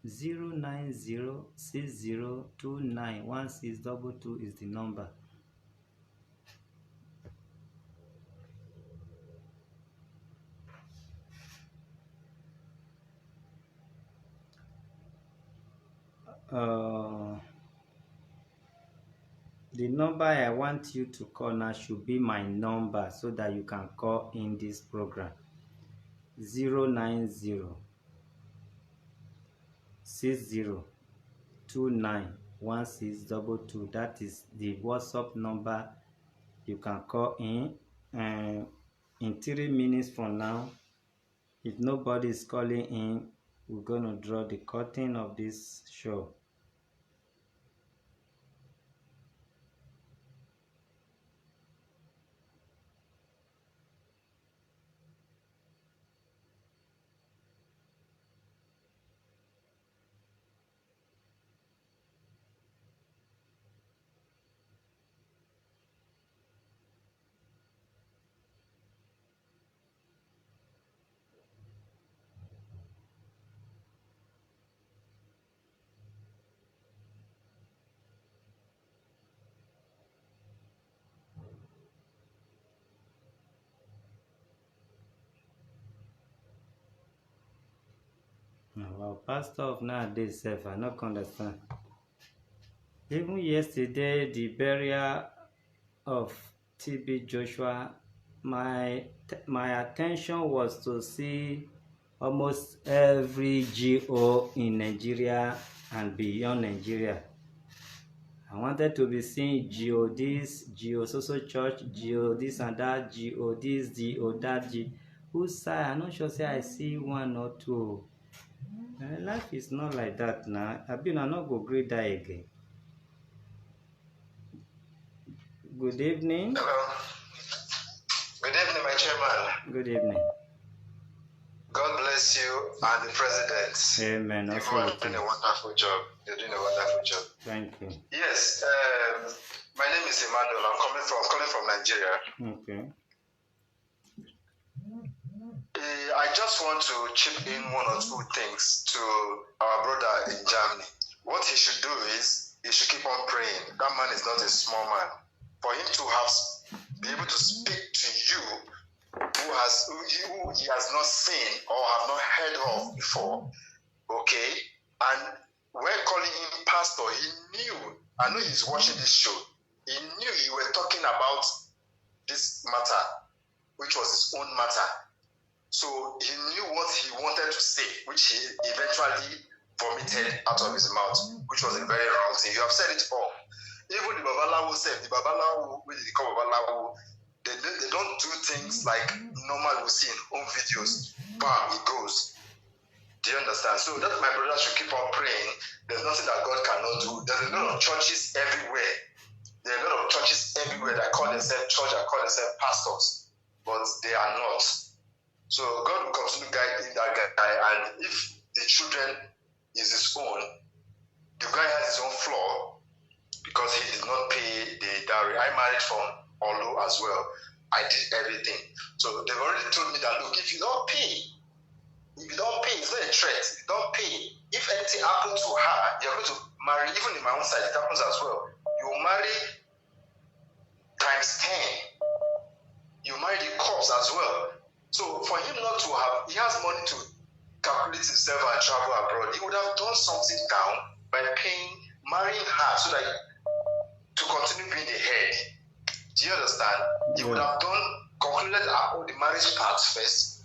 09060291622 is the number. The number I want you to call now should be my number so that you can call in this program. 090 60291622. That is the WhatsApp number you can call in. And in 3 minutes from now, if nobody is calling in, we're going to draw the curtain of this show. Well, pastor of nowadays, I not understand. Even yesterday, the burial of TB Joshua, my attention was to see almost every GO in Nigeria and beyond Nigeria. I wanted to be seeing GO this, GO social church, GO this and that, GO this, GO that, whose side? I'm not sure say I see one or two. Life is not like that now. I not go great die again. Good evening. Hello. Good evening, my chairman. Good evening. God bless you and the president. Amen. You are doing a wonderful job. You're doing a wonderful job. Thank you. Yes. My name is Emmanuel. I'm calling from Nigeria. Okay. I just want to chip in one or two things to our brother in Germany. What he should do is he should keep on praying. That man is not a small man. For him to be able to speak to you who he has not seen or have not heard of before, okay? And when calling him pastor, he knew, I know he's watching this show, he knew you were talking about this matter, which was his own matter. So he knew what he wanted to say, which he eventually vomited out of his mouth, which was a very wrong thing. You have said it all. Even the Babalawo said, the Babalawo, when they call Babalawo, they don't do things like normal we see in home videos. Bam, it goes. Do you understand? So that my brother should keep on praying. There's nothing that God cannot do. There's a lot of churches everywhere. There are a lot of churches everywhere that call themselves church and call themselves pastors, but they are not. So God will continue guiding that guy, and if the children is his own, the guy has his own flaw because he did not pay the dowry. I married from Olu as well. I did everything. So they've already told me that, look, if you don't pay, it's not a threat. If you don't pay, if anything happens to her, you're going to marry, even in my own side, it happens as well. You marry times 10. You marry the corpse as well. So for him not to have, he has money to calculate himself and travel abroad. He would have done something down by marrying her so that to continue being the head. Do you understand? He would have concluded all the marriage parts first.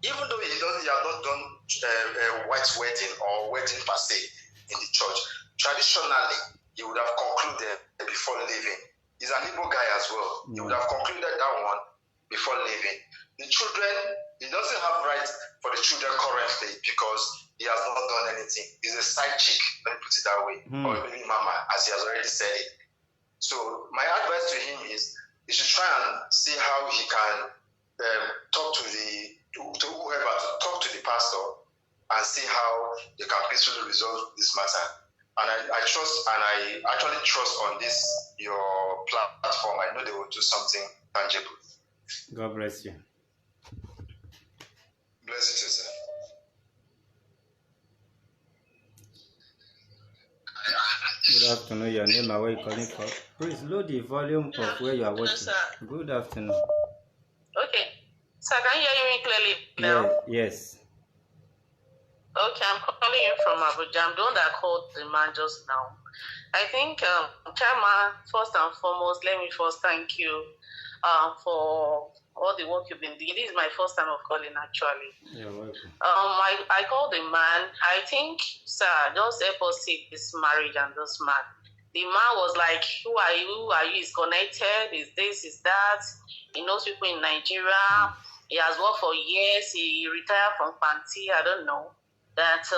Even though he has not done a white wedding or wedding per se in the church. Traditionally, he would have concluded before leaving. He's an Igbo guy as well. He would have concluded that one before leaving. The children, he doesn't have rights for the children currently because he has not done anything. He's a side chick, let me put it that way, or a baby mama, as he has already said it. So my advice to him is he should try and see how he can talk to whoever, to talk to the pastor and see how they can peacefully resolve this matter. And I trust, and I actually trust on this, your platform. I know they will do something tangible. God bless you. Bless you too, sir. Good afternoon. Your name and where you calling from? Please load the volume of where you are watching. Good afternoon. Okay. Sir, can you hear me clearly now? Yes. Okay, I'm calling you from Abuja. I'm the one that called the man just now. I think, Chama, first and foremost, let me first thank you for all the work you've been doing. This is my first time of calling, actually. You're welcome. I called the man. I think, sir, just help us save this marriage and this man. The man was like, who are you? Who are you? He's connected. Is this? Is that? He knows people in Nigeria. He has worked for years. He retired from Panti. I don't know. That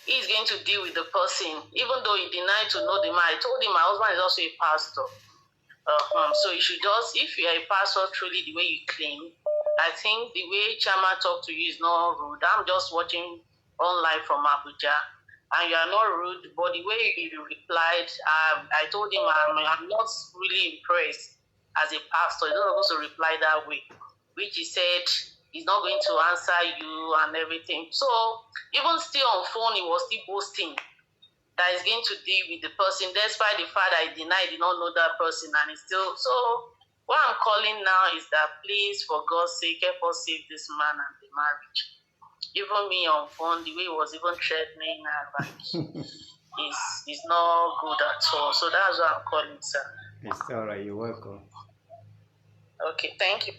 he's going to deal with the person. Even though he denied to know the man, I told him my husband is also a pastor. So you should just, if you are a pastor truly the way you claim, I think the way Chama talked to you is not rude. I'm just watching online from Abuja, and you are not rude, but the way you replied, I told him I'm not really impressed as a pastor. He's not supposed to reply that way, which he said he's not going to answer you and everything. So even still on phone, he was still boasting that he's going to deal with the person, despite the fact that he denied he did not know that person, and he's still. So what I'm calling now is that please, for God's sake, help us save this man and the marriage. Even me on phone, the way he was even threatening her, like, is not good at all. So that's what I'm calling, sir. It's all right. You're welcome. Okay, thank you.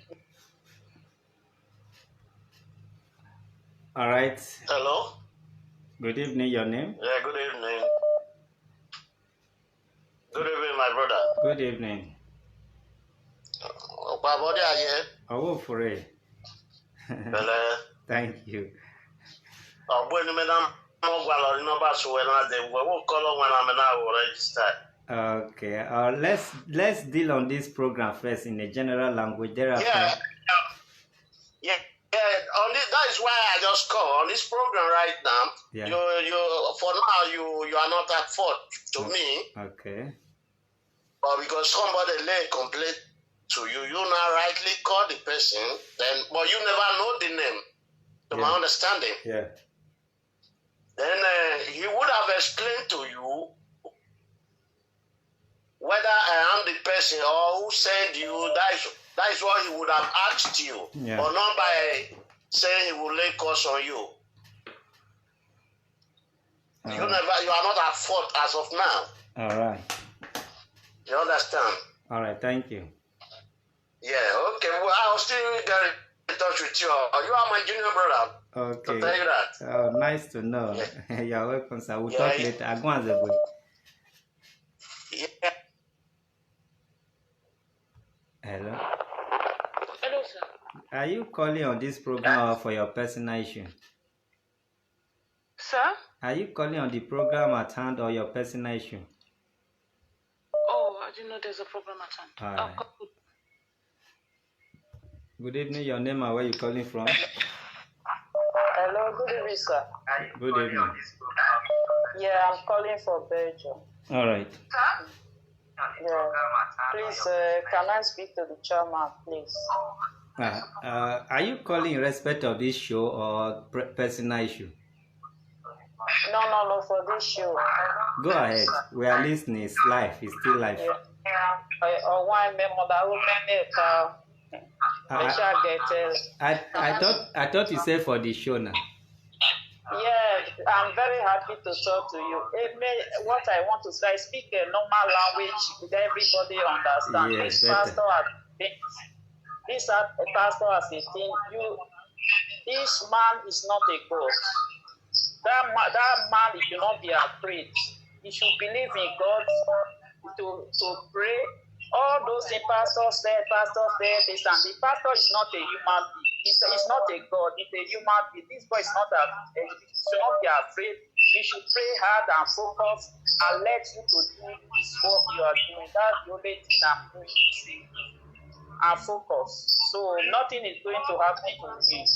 All right. Hello. Good evening. Your name? Yeah, good evening. Good evening, my brother. Good evening. Oh, for it. Thank you. Okay. Let's deal on this program first in a general language. Thereafter. Yeah. On this, that is why I just call on this program right now. Yeah. You for now you are not at fault to me. Okay. But because somebody lay a complaint to you, you now rightly call the person, then but you never know the name. To my understanding. Yeah. Then he would have explained to you whether I am the person or who sent you. That is what he would have asked you, but not by saying he will lay curse on you. You are not at fault as of now. All right. You understand? All right. Thank you. Yeah. Okay. Well, I'll still get in touch with you. You are my junior brother. Okay. I'll tell you that. Oh, nice to know. Yeah. You're welcome, sir. We'll talk later. I go on the way. Yeah. Hello. Hello, sir. Are you calling on this program or for your personal issue? Sir? Are you calling on the program at hand or your personal issue? Oh, I didn't know there's a program at hand. All right. Good evening. Your name and where you calling from? Hello, good evening, sir. Good evening. Yeah, I'm calling for Belgium. All right. Yeah. Please, can I speak to the chairman, please? Are you calling in respect of this show or personal issue? No, for this show. Go ahead. We are listening. It's live. It's still live. I thought you said for the show now. Yeah, I'm very happy to talk to you. What I want to say, I speak a normal language that everybody understands. Yes, this pastor has a thing. This man is not a god. That man should not be afraid. He should believe in God to pray. All those things pastors say this, and the pastor is not a human being. He's not a god. He's a human being. This boy is not he should not be afraid. He should pray hard and focus and let you to do this work you are doing. That's the only thing I'm going to say. And focus. So nothing is going to happen to him.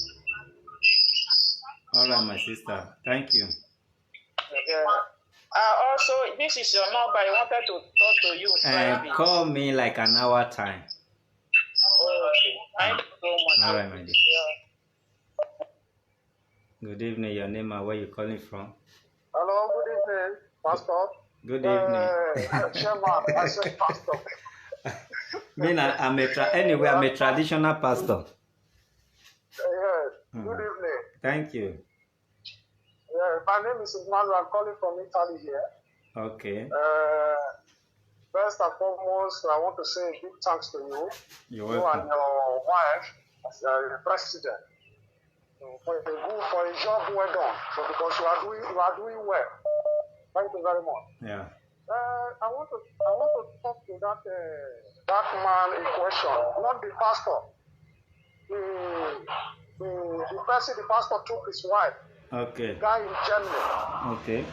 All right, my sister. Thank you. Yeah. Also, this is your number. I wanted to talk to you. Call me like an hour time. Okay. Thank you so much. All right, my dear. Good evening. Your name and where you calling from? Hello. Good evening, Pastor. Good evening. Chairman, I said Pastor. I'm a traditional pastor. Yes. Good evening. Thank you. my name is Emmanuel. I'm calling from Italy here. Okay. First and foremost, I want to say a big thanks to you. You're you welcome. and your wife, as the president, for a job well done. So because you are doing well. Thank you very much. Yeah. I want to talk to that man in question, not the pastor. The pastor took his wife. Okay. The guy in Germany. Okay.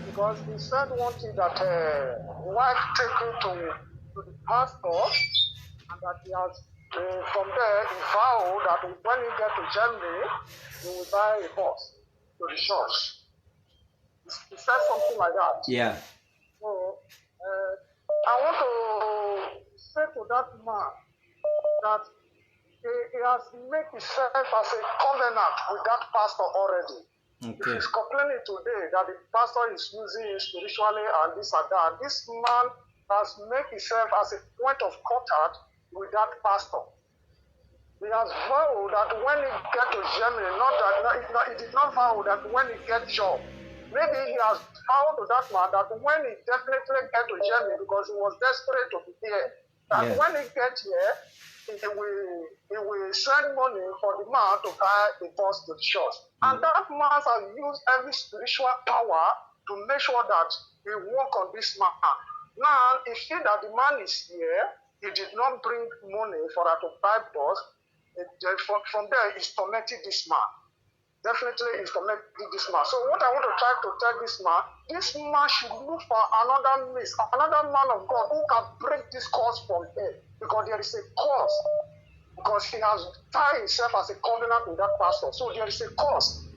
Because he said one thing that wife take him to the pastor, and that he has from there he vowed that when he get to Germany, he will buy a horse to the church. He said something like that. Yeah. So I want to say to that man that he has made himself as a covenant with that pastor already. Okay. He's complaining today that the pastor is using him spiritually and this and that. This man has made himself as a point of contact with that pastor. He has vowed that when he get to Germany, he did not vow that when he get job. Maybe he has vowed to that man that when he definitely get to Germany, because he was desperate to be here, that when he get here, he will send money for the man to buy a bus to the church. And that man has used every spiritual power to make sure that he work on this man. Now, he see that the man is here, he did not bring money for her to buy bus. From there, he's tormenting this man. Definitely, he's tormenting this man. So what I want to try to tell this man should look for another man of God who can break this curse from him. Because there is a curse. Because he has tied himself as a covenant with that pastor. So there is a curse.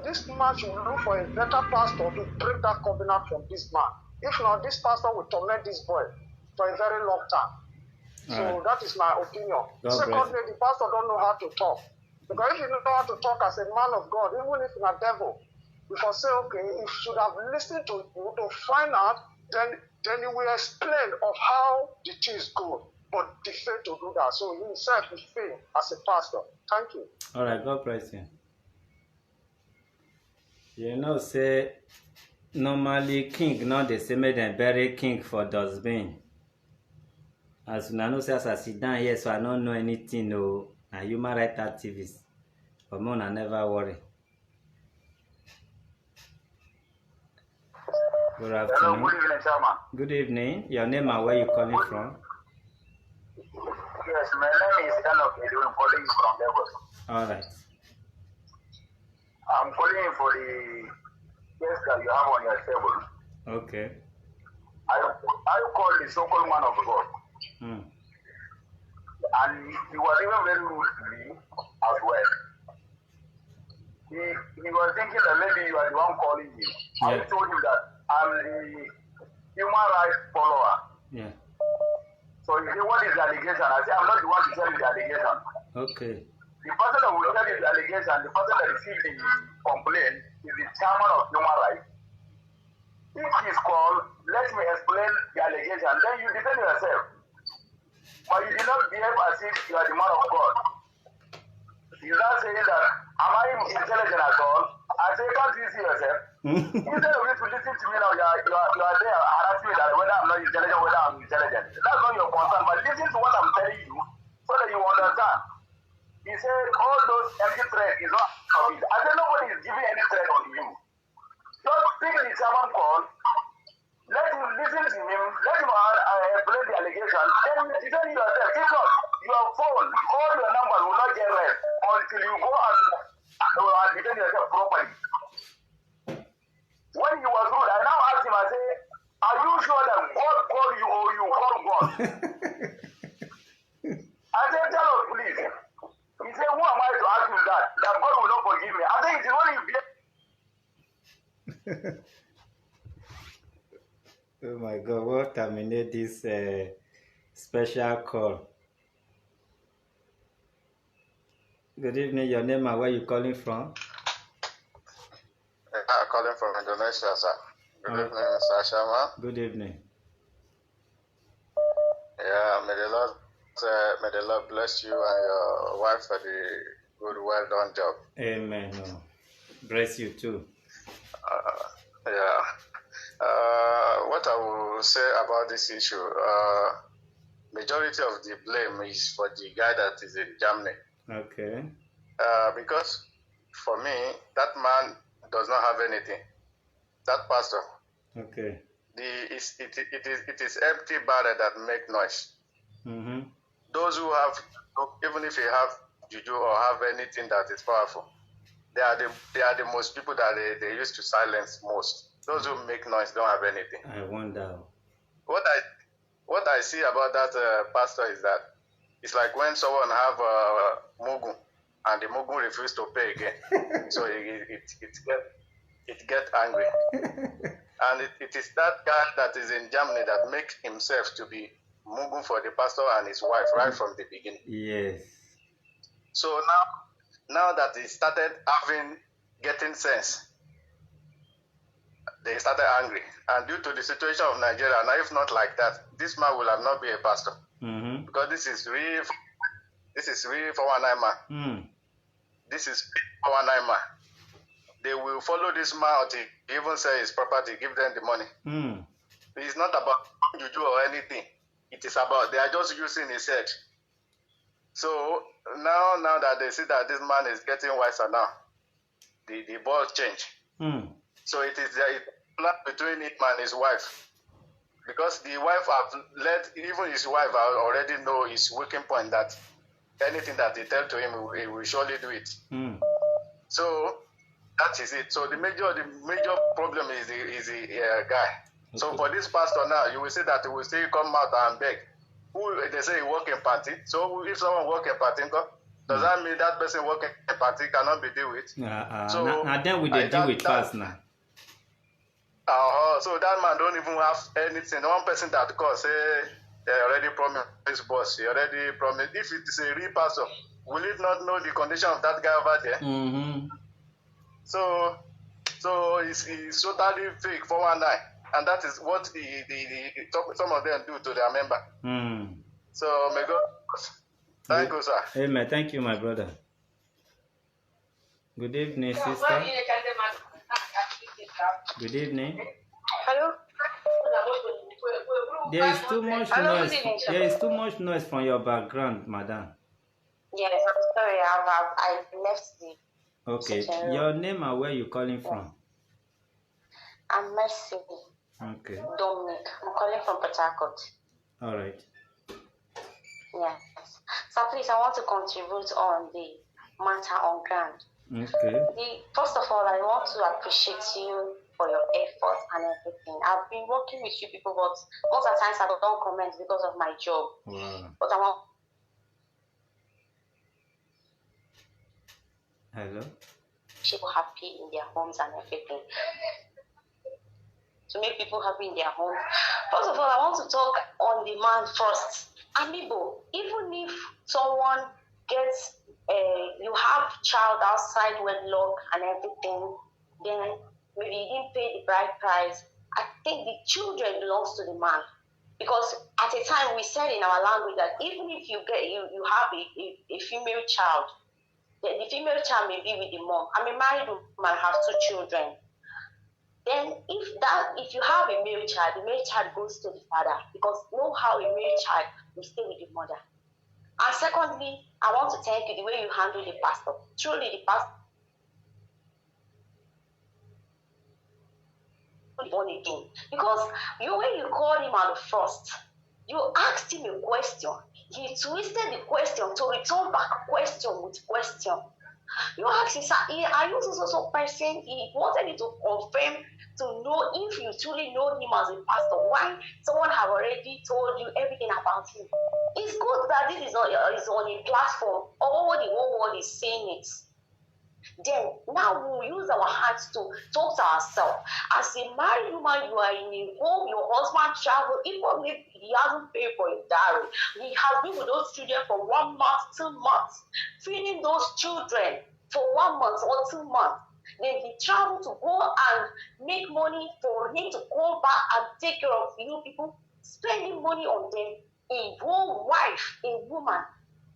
This man should look for a better pastor to break that covenant from this man. If not, this pastor will torment this boy for a very long time. So that is my opinion. Secondly, the pastor don't know how to talk. Because if you don't know how to talk as a man of God, even if you're a devil, you can say, okay, you should have listened to you to find out, then he will explain of how the things go. But he failed to do that. So himself will fail as a pastor. Thank you. All right, God bless you. You know, say, normally king, not the same than bury king for dustbin. As you know, say, as I sit down here, so I don't know anything, no, a human rights activist. But man, I never worry. Good afternoon. Hello, good evening, Chairman. Good evening. Your name and where you calling from? Yes, my name is Enoch Edwin, calling you from Lagos. All right. I'm calling you for the case that you have on your table. Okay. I call the so-called man of God. And he was even very rude to me as well. He was thinking that maybe you are the one calling him. I told him that I'm the human rights follower. Yeah. So he said, what is the allegation? I said, I'm not the one to tell you the allegation. Okay. The person that will tell you the allegation, the person that received the complaint is the chairman of human rights. If he's called, let me explain the allegation, then you defend yourself. But you did not behave as if you are the man of God. He's not saying that, am I intelligent at all? I say, can't you see yourself? Instead of you to listen to me now, you are there harassing me that whether I'm not intelligent, whether I'm intelligent. That's not your concern, but listen to what I'm telling you so that you understand. He said, all those empty threats is not of it. I said, nobody is giving any threat on you. Just pick the sermon call, let him listen to him, let him explain the allegation, then defend yourself. If not, your phone, all your numbers will not get read until you go and defend yourself properly. When he was rude, I now asked him, I say, are you sure that God called you or you called God? I said, tell us please. He said, who am I to ask you that? That God will not forgive me. I think it is only you be. Oh my God, we'll terminate this special call. Good evening, your name and where you calling from? I'm calling from Indonesia, sir. Good evening, Mr. Sharma. Good evening. Yeah, may the Lord bless you and your wife for the good, well done job. Amen. Bless you too. Yeah. What I will say about this issue, majority of the blame is for the guy that is in Germany. Okay. Because for me, that man does not have anything. That pastor. Okay. It is empty barrel that make noise. Mm-hmm. Those who have, even if you have juju or have anything that is powerful, they are the most people that they used to silence most. Those who make noise don't have anything. I wonder. What I see about that pastor is that it's like when someone have mugu and the mugu refuse to pay again, so it get angry, and it is that guy that is in Germany that makes himself to be mugu for the pastor and his wife right from the beginning. Yes. So now that he started getting sense, they started angry. And due to the situation of Nigeria, now if not like that, this man will have not been a pastor. Mm-hmm. Because this is real 419 man. Mm. This is 419 man. They will follow this man until he even say his property, give them the money. Mm. It's not about juju or anything. It is about, they are just using his head. So now that they see that this man is getting wiser now, the ball change. Mm. So it is between him and his wife, because the wife have even his wife already know his weakening point, that anything that he tell to him, he will surely do it. Mm. So that is it. So the major problem is the guy. Okay. So for this pastor now, you will see that he will still come out and beg. They say he work in party. So if someone work in party, does that mean that person working in party cannot be dealt with? So now then we deal with fast now. So that man don't even have anything. The one person that calls say they already promised his boss. He already promised. If it is a real pastor, will it not know the condition of that guy over there? Mm-hmm. So it's totally fake 419, and that is what some of them do to their member. Mm. So may God. Thank you, sir. Amen. Thank you, my brother. Good evening, sister. Good evening. Hello. There is too much noise. There is too much noise from your background, madam. Yes, I'm sorry. I left the. Okay. Your name and where you calling from? I'm Mercy. Okay. Dominic. I'm calling from Port Harcourt. All right. Yes. So please, I want to contribute on the matter on ground. Okay. First of all, I want to appreciate you for your efforts and everything. I've been working with you people, but most of the times I don't comment because of my job. Wow. But I want. Hello. People happy in their homes and everything. To make people happy in their homes. First of all, I want to talk on the man first. Amibo, even if someone gets you have child outside wedlock and everything, then maybe you didn't pay the bride price. I think the children belongs to the man, because at a time we said in our language that even if you have a female child, the female child may be with the mom. I'm a married woman, I have 2 children. Then if you have a male child, the male child goes to the father, because know how a male child will stay with the mother. And secondly, I want to thank you the way you handle the pastor. Truly, the pastor born again, because when you called him at the first, you asked him a question. He twisted the question to return back question with question. You asked him, are you so person? He wanted you to confirm, to know if you truly know him as a pastor. Why someone have already told you everything about him. It's good that this is on a platform. All the whole world is saying it. Then now we'll use our hands to talk to ourselves. As a married woman, you are in a home, your husband traveled, even if he hasn't paid for a dowry. He has been with those children for 1 month, 2 months, feeding those children for 1 month or 2 months. Then he traveled to go and make money for him to go back and take care of you people, spending money on them. A whole wife, a woman,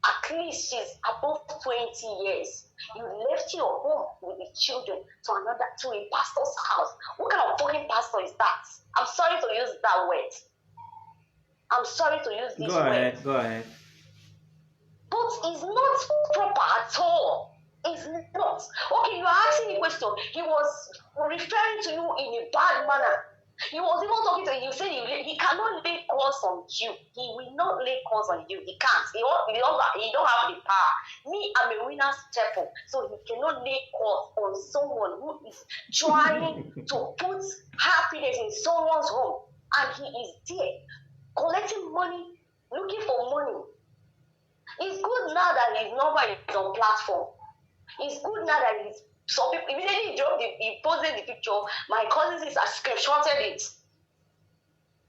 At least she's above 20 years. You left your home with the children to a pastor's house. What kind of fucking pastor is that? I'm sorry to use that word. I'm sorry to use this word. Go ahead. But it's not proper at all. It's not. Okay, you are asking a question. He was referring to you in a bad manner. He was even talking to you. You said he cannot lay calls on you. He will not lay calls on you. He can't. He don't have the power. Me, I'm a winner's chapel. So he cannot lay calls on someone who is trying to put happiness in someone's home. And he is there, collecting money, looking for money. It's good now that his number is on platform. It's good now that he's some people immediately he posted the picture. My cousin sister screenshotted it.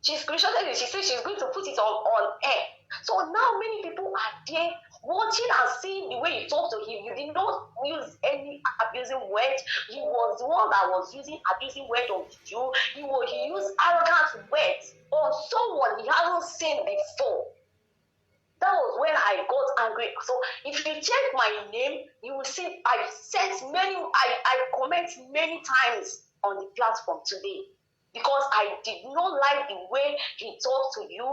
She screenshotted it. She said she's going to put it on air. So now many people are there watching and seeing the way you talk to him. You did not use any abusing word. He was the one that was using abusing word on you. He used arrogant words on someone he hasn't seen before. That was when I got angry. So if you check my name, you will see I comment many times on the platform today because I did not like the way he talked to you.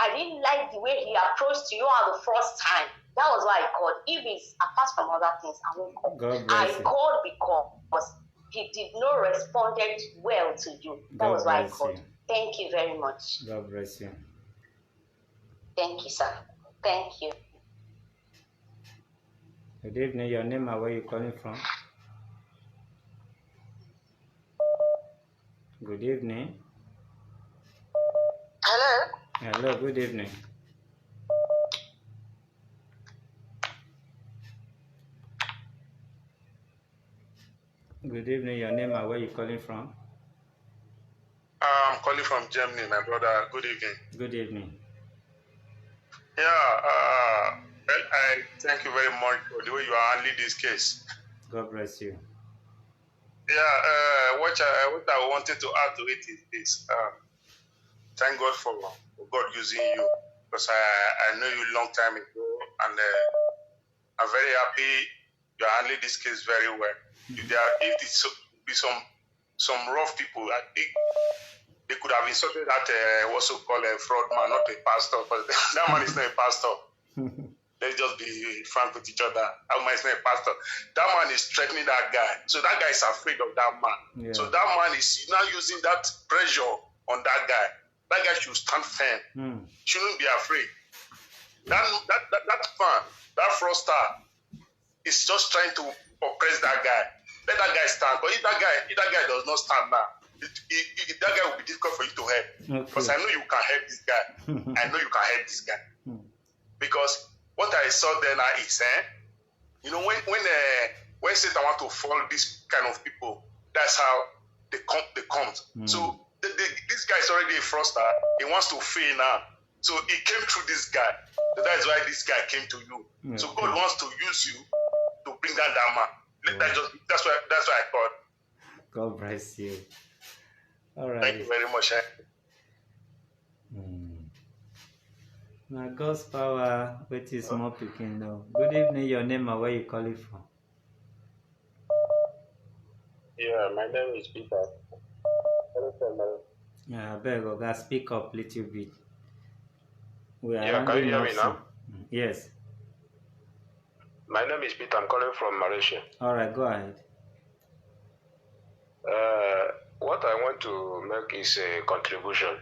I didn't like the way he approached you at the first time. That was why I called. If it's apart from other things, I won't call. I called because he did not respond well to you. That was why I called. Thank you very much. God bless you. Thank you, sir. Thank you. Good evening. Your name and where you calling from? Good evening. Hello. Hello. Good evening. Good evening. Your name and where you calling from? I'm calling from Germany, my brother. Good evening. Good evening. Yeah, well, I thank you very much for the way you are handling this case. God bless you. Yeah, what I wanted to add to it is this. Thank God for God using you, because I know you a long time ago, and I'm very happy you are handling this case very well. If it be some rough people, I think they could have insulted that what's so called a fraud man, not a pastor, because that man is not a pastor. Let's just be frank with each other. That man is not a pastor. That man is threatening that guy. So that guy is afraid of that man. Yeah. So that man is now using that pressure on that guy. That guy should stand firm. Shouldn't be afraid. That fan, that fraudster is just trying to oppress that guy. Let that guy stand. But if that guy does not stand now, that guy will be difficult for you to help. Because I know you can help this guy. I know you can help this guy. Because what I saw then is, when Satan want to fall this kind of people, that's how they come. So this guy is already a fraudster. He wants to fail now. So he came through this guy. So that is why this guy came to you. So God wants to use you to bring down that man. That's why I called. God bless you. All right. Thank you very much. Now God's power, which is more picking now. Good evening. Your name and where you calling from? Yeah, my name is Peter. Yeah, I beg you guys, speak up a little bit. Yeah, can you hear me now? Yes. My name is Peter. I'm calling from Malaysia. All right, go ahead. What I want to make is a contribution.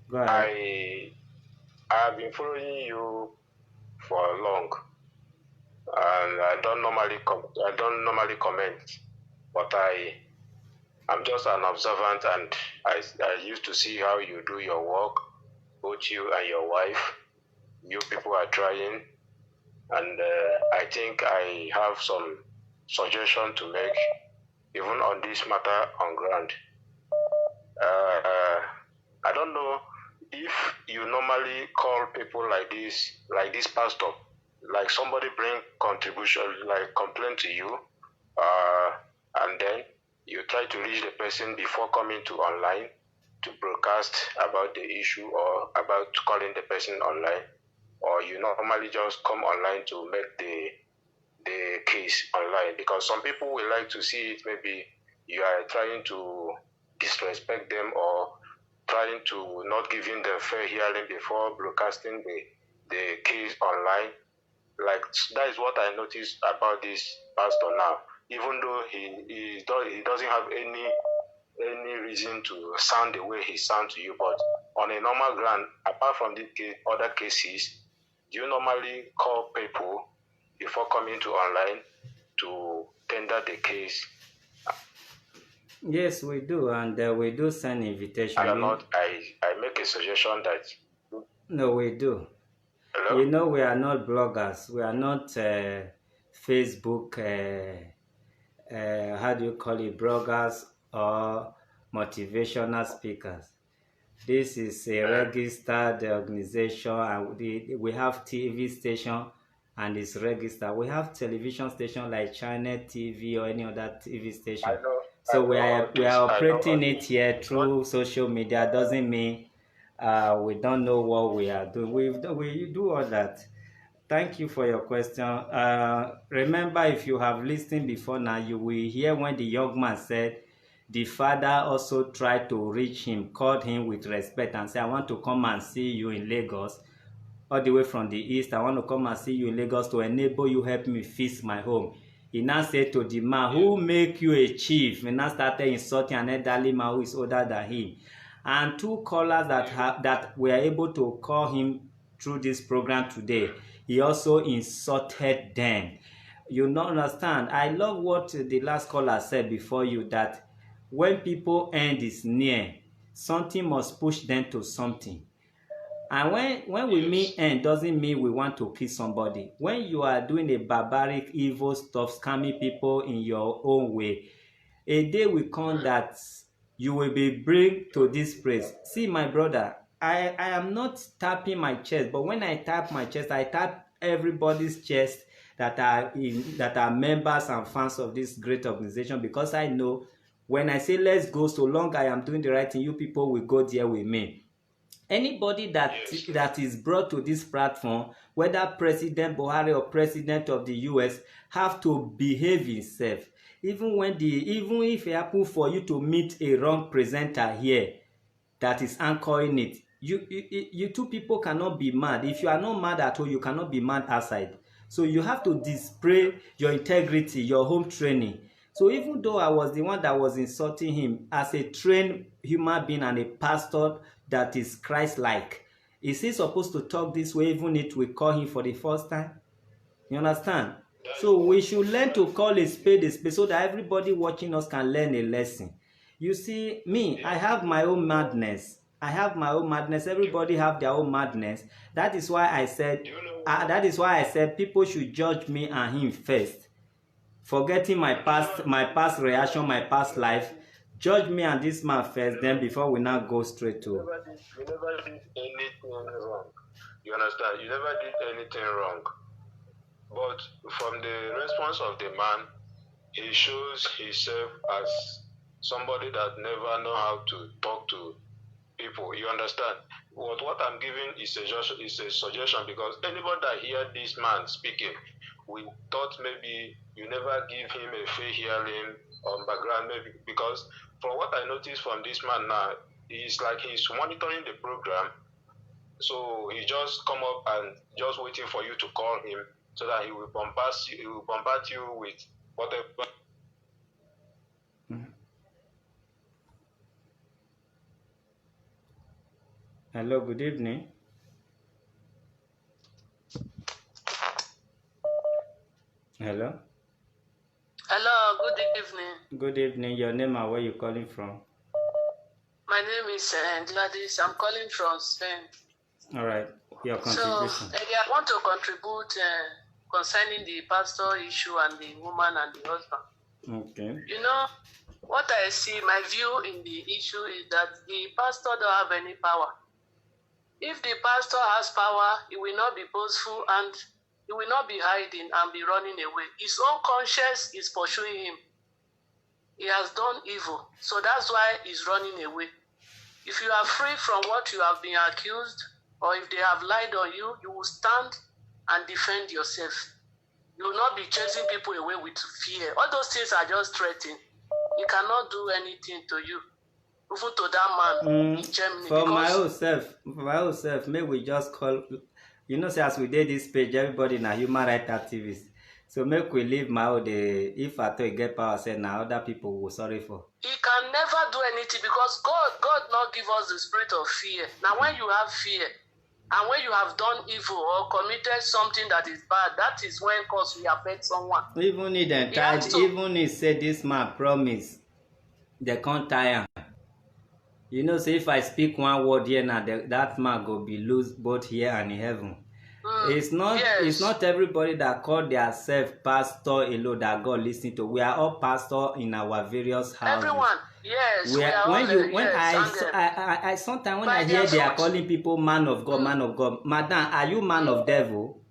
Go ahead. I have been following you for long, and I don't normally comment, but I'm just an observant, and I used to see how you do your work, both you and your wife. You people are trying, and I think I have some suggestion to make, even on this matter on ground. I don't know if you normally call people like this pastor, like somebody bring contribution, like complaint to you, and then you try to reach the person before coming to online to broadcast about the issue or about calling the person online. or you normally just come online to make the case online? Because some people will like to see it, maybe you are trying to disrespect them or trying to not giving them fair hearing before broadcasting the case online. Like, that is what I noticed about this pastor now. Even though he doesn't have any reason to sound the way he sounds to you, but on a normal ground, apart from the other cases, do you normally call people before coming to online to tender the case? Yes, we do, and we do send invitation. I make a suggestion that... No, we do. Hello? You know, we are not bloggers. We are not Facebook, how do you call it, bloggers or motivational speakers. This is a registered organization, and we have TV station and it's registered. We have television station like Channel TV or any other TV station. So we are operating it here through social media. Doesn't mean we don't know what we are doing. We do all that. Thank you for your question. Remember, if you have listened before now, you will hear when the young man said the father also tried to reach him, called him with respect and said, I want to come and see you in Lagos, all the way from the east. I want to come and see you in Lagos to enable you help me fix my home. He now said to the man, who make you a chief? He now started insulting an elderly man who is older than him. And two callers that were able to call him through this program today, he also insulted them. You don't understand. I love what the last caller said before you, that when people end is near, something must push them to something. And when we mean end, doesn't mean we want to kill somebody. When you are doing a barbaric, evil stuff, scamming people in your own way, a day will come that you will be bring to this place. See, my brother, I am not tapping my chest, but when I tap my chest, I tap everybody's chest that are members and fans of this great organization, because I know when I say let's go, so long I am doing the right thing, you people will go there with me. Anybody that is brought to this platform, whether President Buhari or President of the US, have to behave himself. Even if it happens for you to meet a wrong presenter here that is anchoring it, you two people cannot be mad. If you are not mad at all, you cannot be mad outside. So you have to display your integrity, your home training. So even though I was the one that was insulting him, as a trained human being and a pastor that is Christ-like, is he supposed to talk this way even if we call him for the first time? You understand? So we should learn to call a spade so that everybody watching us can learn a lesson. You see, me, I have my own madness. Everybody have their own madness. That is why I said people should judge me and him first. Forgetting my past reaction, my past life. Judge me and this man first, then before we now go straight to... You never did anything wrong. You understand? You never did anything wrong. But from the response of the man, he shows himself as somebody that never know how to talk to people. You understand? What I'm giving is a suggestion, because anybody that hear this man speaking, we thought maybe you never give him a fair hearing on background, maybe because from what I noticed from this man now, it's like he's monitoring the program. So he just come up and just waiting for you to call him so that he will bombard you with whatever. Hello, good evening. Hello. Hello, good evening. Good evening. Your name and where you calling from? My name is Gladys. I'm calling from Spain. All right. Your contribution. So, I want to contribute concerning the pastor issue and the woman and the husband. Okay. You know, what I see, my view in the issue is that the pastor don't have any power. If the pastor has power, he will not be boastful and he will not be hiding and be running away. His own conscience is pursuing him. He has done evil. So that's why he's running away. If you are free from what you have been accused, or if they have lied on you, you will stand and defend yourself. You will not be chasing people away with fear. All those things are just threatening. He cannot do anything to you. Even to that man in Germany. For my own self, maybe we just call, you know, say as we did this page, everybody na human rights activists. So make we leave my own, if I thought get power, say now other people will sorry for. He can never do anything because God not give us the spirit of fear. Now when you have fear, and when you have done evil or committed something that is bad, that is when cause will affect someone. Even if they tied, even if say this man promise, they can't tie him. You know, say if I speak one word here now, that man go be lose both here and in heaven. It's not everybody that call themselves pastor alone that God listen to. We are all pastor in our various houses. Everyone, yes. I sometimes when I hear they are calling people man of God, man of God. Madam, are you man of devil?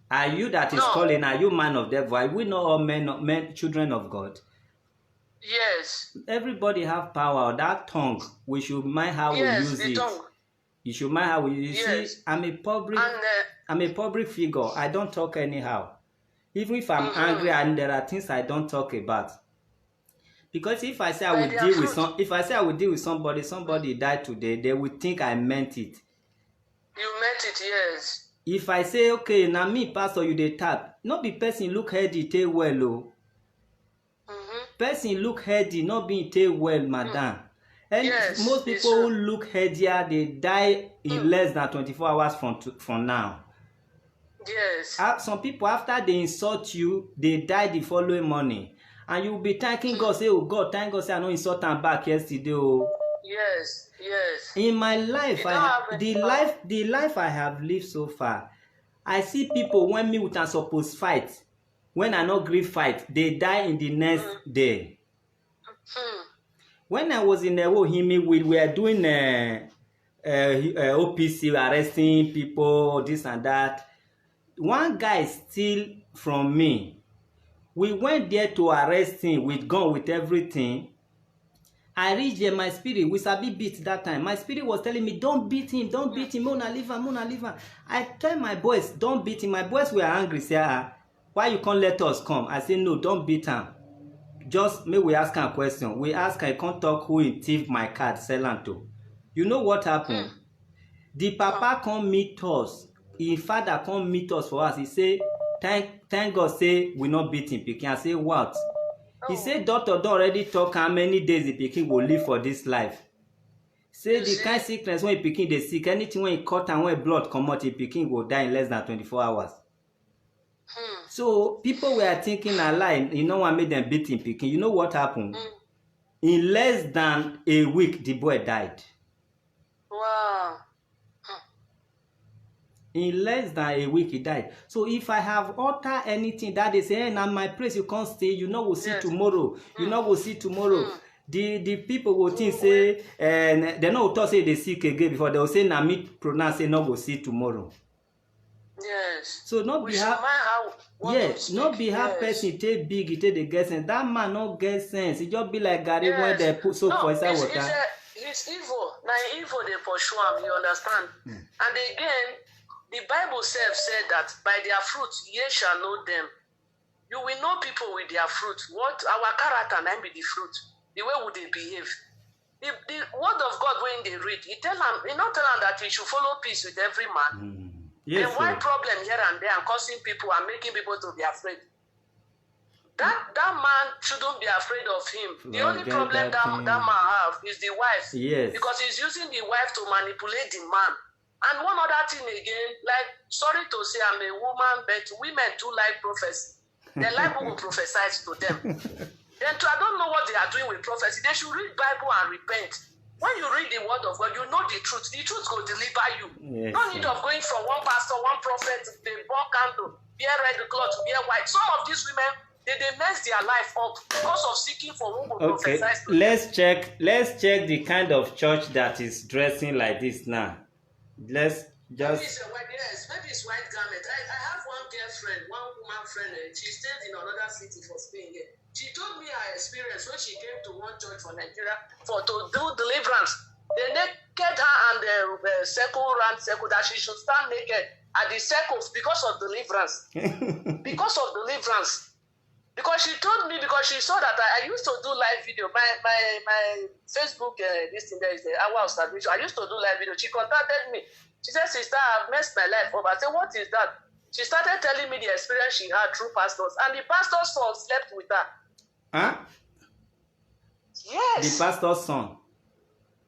Are you that is calling? Are you man of devil? Are we not all men, children of God? Yes. Everybody have power. That tongue, we should mind how we use it. Tongue. You should mind how we use it. You see, I'm a public figure. I don't talk anyhow. Even if I'm angry and there are things I don't talk about. Because if I say I will deal with somebody died today, they will think I meant it. You meant it, yes. If I say, okay, now me, pastor, you dey tap, not be person look heady, take well, oh. Person look heady, not being take well, madam. And most people who look headier, they die in less than 24 hours from now. Yes. Some people, after they insult you, they die the following morning. And you'll be thanking God, say, oh God, thank God, say I no insult them back yesterday. Oh. Yes, yes. In my life, the life I have lived so far, I see people when me with a supposed fight. When I not grief fight, they die in the next day. When I was in Ohimi, we were doing OPC, arresting people, this and that. One guy steal from me. We went there to arrest him with gun, with everything. I reached there, my spirit, we sabi beat that time. My spirit was telling me, don't beat him, Mona leave him. I tell my boys, don't beat him. My boys were angry, say, why you can't let us come? I say, no, don't beat him. Just may we ask him a question. We ask, I can't talk who he thief my card, sell him to. You know what happened? The papa come meet us. His father come meet us for us. He say, thank God, say we not beat him. Pikin. I say, what? He say, doctor don't already talk how many days the pikin will live for this life. Say the kind sickness when pikin they sick, anything when he cut and when blood come out, the pikin will die in less than 24 hours. So people were thinking a lie, you know what made them beat him pikin. You know what happened? In less than a week, the boy died. Wow. In less than a week, he died. So if I have uttered anything that they say, hey, now my place you can't stay, you know we'll see tomorrow. You know we'll see tomorrow. The people will think say, and they know to say they sick again before they will say, now me pronounce say no we'll see tomorrow. Yes. So not be happy. Not be happy person take big, he take the get sense. That man not get sense. He just be like Gary when they put soap for inside water. It's evil. Now evil they pursue him, you understand? And again, the Bible said that by their fruit ye shall know them. You will know people with their fruit. What our character and be the fruit. The way would they behave. The word of God when they read, he not tell them that we should follow peace with every man. Yes, and why problem here and there and causing people and making people to be afraid? That man shouldn't be afraid of him. The only problem that man have is the wife. Yes. Because he's using the wife to manipulate the man. And one other thing again, like, sorry to say I'm a woman, but women do like prophecy. They like who will prophesy to them. Then I don't know what they are doing with prophecy. They should read Bible and repent. When you read the word of God, you know the truth. The truth will deliver you. Yes, no need of going from one pastor, one prophet, they burn candle, wear red cloth, wear white. Some of these women, they mess their life up because of seeking for who will prophesy to them. Let's check the kind of church that is dressing like this now. Let's just. Maybe it's white garment. I have one girlfriend, one woman friend, and she stayed in another city for Spain here. She told me her experience when she came to one church for Nigeria to do deliverance. They naked her and the circle that she should stand naked at the circle because of deliverance. Because of deliverance. Because she told me, because she saw that I used to do live video. My Facebook, this thing there is the hour of salvation. I used to do live video. She contacted me. She said, "Sister, I've messed my life up." I said, "What is that?" She started telling me the experience she had through pastors. And the pastor's son slept with her. Huh? Yes. The pastor's son.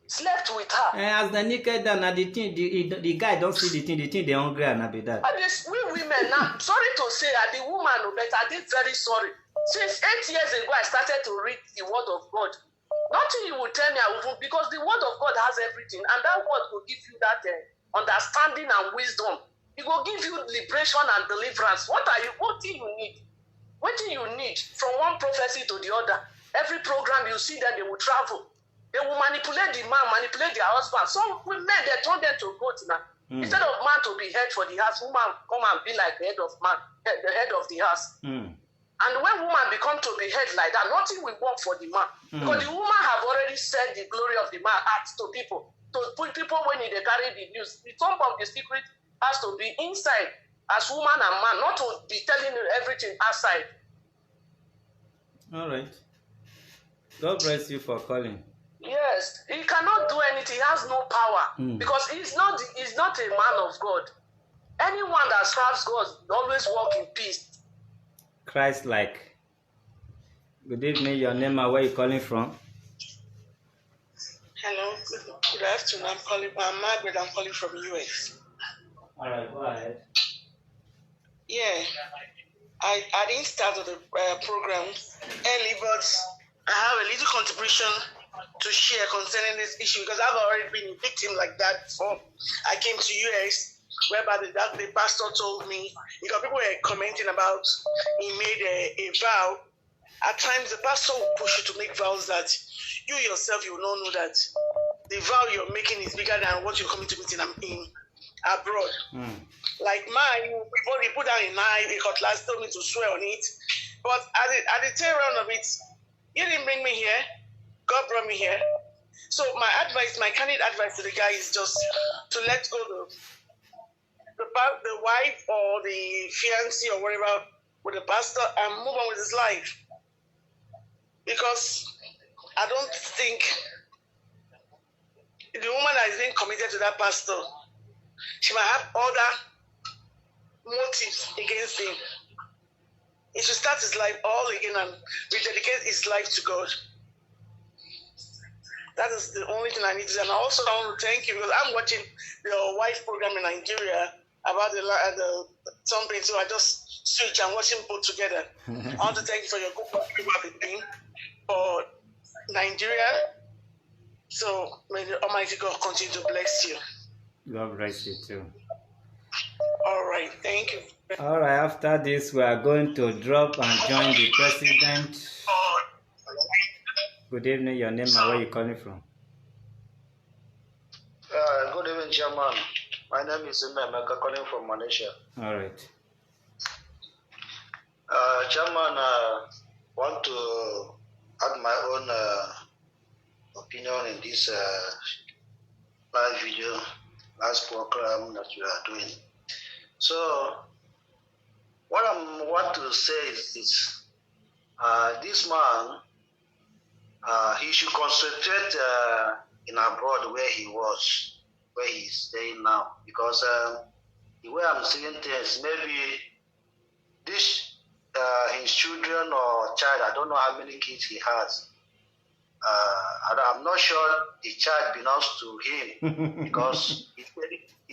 Slept with her. As the naked and the thing, the guy don't see the thing they hungry and be that. And we women now, sorry to say, the woman, but I did very sorry. Since 8 years ago, I started to read the word of God. Nothing you will tell me, I will, because the word of God has everything, and that word will give you that understanding and wisdom. It will give you liberation and deliverance. What do you need? What do you need from one prophecy to the other? Every program you see that they will travel. They will manipulate the man, manipulate their husband. Some women, they turn them to goats now. Instead of man to be head for the house, woman come and be like the head of man, the head of the house. And when woman become to be head like that, nothing will work for the man. Because the woman have already said the glory of the man out to people. To people when they carry the news. The top of the secret has to be inside as woman and man, not to be telling you everything outside. All right. God bless you for calling. Yes, he cannot do anything. He has no power because he's not a man of God. Anyone that serves God always walk in peace. Christ-like. Good evening. Your name and where you calling from? Hello. Good afternoon. I'm Margaret. I'm calling from US. All right. Go ahead. Yeah, I didn't start the program early, but I have a little contribution to share concerning this issue because I've already been a victim like that before I came to US, whereby the pastor told me, because people were commenting about he made a vow. At times the pastor will push you to make vows that you yourself, you will not know that the vow you're making is bigger than what you're coming to meet in abroad. Like mine, before they put down a knife, a cutlass, told me to swear on it. But at the tail end of it, you didn't bring me here. God brought me here. So my candid advice to the guy is just to let go the wife or the fiancé or whatever with the pastor and move on with his life. Because I don't think the woman that is being committed to that pastor, she might have other motives against him. He should start his life all again and rededicate his life to God. That is the only thing I need to say. And I also want to thank you because I'm watching the wife program in Nigeria about the something. So I just switch and watch them both together. I want to thank you for your good work you have been doing for Nigeria. So may the Almighty God continue to bless you. God bless you too. All right, thank you. All right, after this, we are going to drop and join the president. Good evening, your name and where you calling from? Good evening, Chairman. My name is Emeka, calling from Malaysia. All right. Chairman, want to add my own opinion in this live video, last program that you are doing. So, what I want to say is this. This man, he should concentrate in abroad where he was, where he's staying now. Because the way I'm seeing things, maybe this, his children or child, I don't know how many kids he has. I'm not sure the child belongs to him because he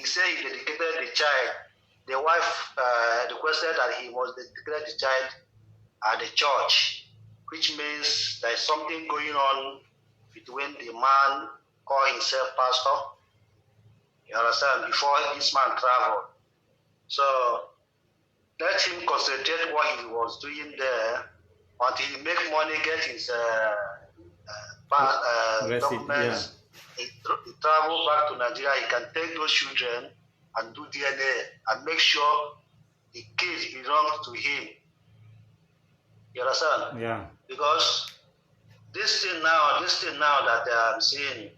said he dedicated the child. The wife requested that he must dedicate the child at the church, which means there's something going on between the man called himself pastor, you understand, before this man traveled. So let him concentrate what he was doing there until he make money, get his documents. He travel back to Nigeria. He can take those children and do DNA and make sure the kids belong to him. You understand? Yeah. Because this thing now that I'm seeing,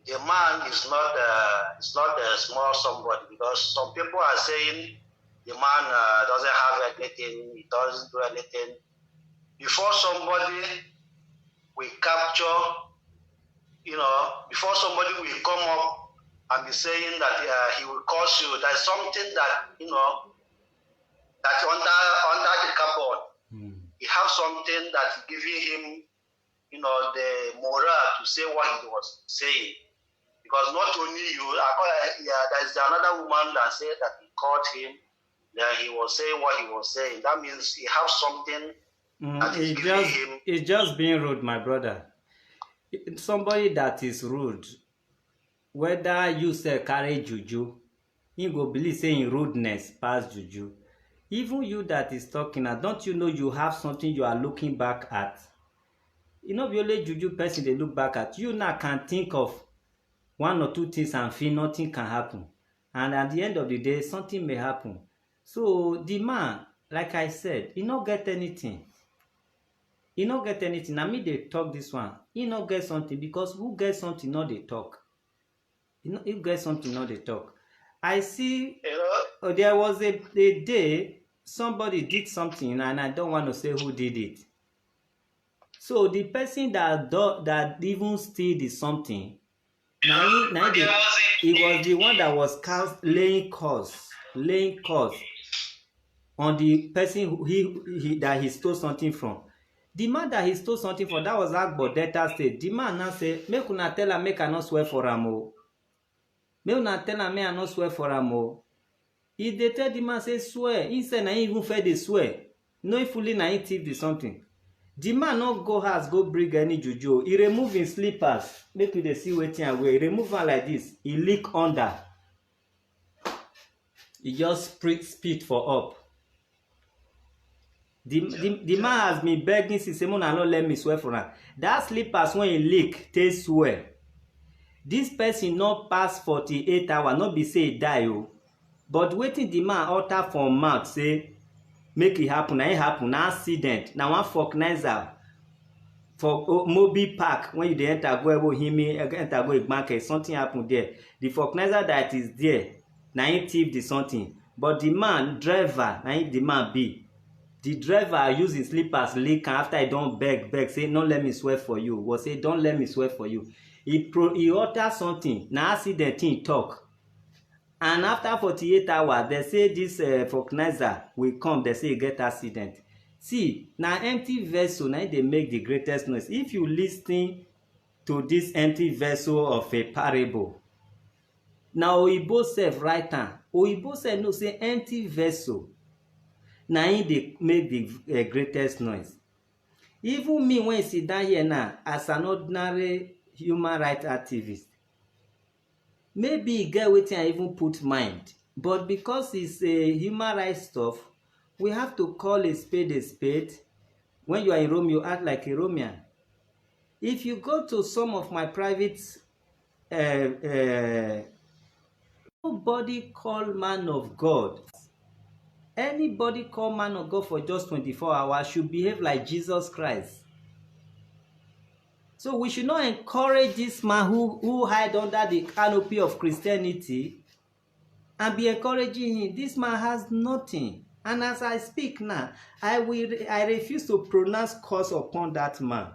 the man is not a small somebody, because some people are saying the man doesn't have anything, he doesn't do anything. Before somebody will capture, before somebody will come up and be saying that he will curse you, there's something that, that under the cupboard, he has something that's giving him, the morale to say what he was saying. Because not only you, there's another woman that said that he caught him, that he was saying what he was saying. That means he has something that is giving him. It's just being rude, my brother. Somebody that is rude, whether you say carry juju, he go believe saying rudeness pass juju. Even you that is talking, don't you know you have something you are looking back at? Be only juju person they look back at. You now can think of one or two things and feel nothing can happen. And at the end of the day, something may happen. So the man, like I said, he not get anything. He not get anything. I mean, they talk this one. He not get something, because who gets something, not they talk. He get something, not they talk. I see, there was a day somebody did something, and I don't want to say who did it. So the person that even still did something, it was the one that was laying curse on the person that he stole something from. The man that he stole something from, that was Agbo Delta State. The man now say, make una tell am make I not swear for am o. Make una tell am make I not swear for am o. If they tell the man say swear, he say na even fair dey swear. No fully na he thief the something. The man not go house go bring any juju. He remove his slippers. Make we dey see wetin I wear. He remove am like this. He lick under. He just spit for up. The man has been begging since say Mona not let me swear for him. That slippers when he lick, they swear. This person not pass 48 hours, not be say he die o. But waiting the man utter from mouth say make it happen, na it happen, na accident, na one vulcanizer for Moby Park when you dey enter go Himi, enter go Igbanke, something happen there. The vulcanizer that is there, na him thief the something. But the man driver, na him the man be. The driver use his slippers lick and after he don't beg, say, don't let me swear for you. Was say, don't let me swear for you. He utter something. Now accident thing talk. And after 48 hours, they say this vulcanizer will come. They say he get accident. See, now empty vessel, now they make the greatest noise. If you listen to this empty vessel of a parable, now Oyibo self right now, Oyibo self no say empty vessel. Now they make the greatest noise. Even me when I sit down here now as an ordinary human rights activist, maybe he get wetin I even put mind, but because it's a human rights stuff, we have to call a spade a spade. When you are in Rome, you act like a Roman. If you go to some of my private nobody call man of God. Anybody call man of God for just 24 hours should behave like Jesus Christ. So we should not encourage this man who hide under the canopy of Christianity and be encouraging him. This man has nothing. And as I speak now, I refuse to pronounce curse upon that man.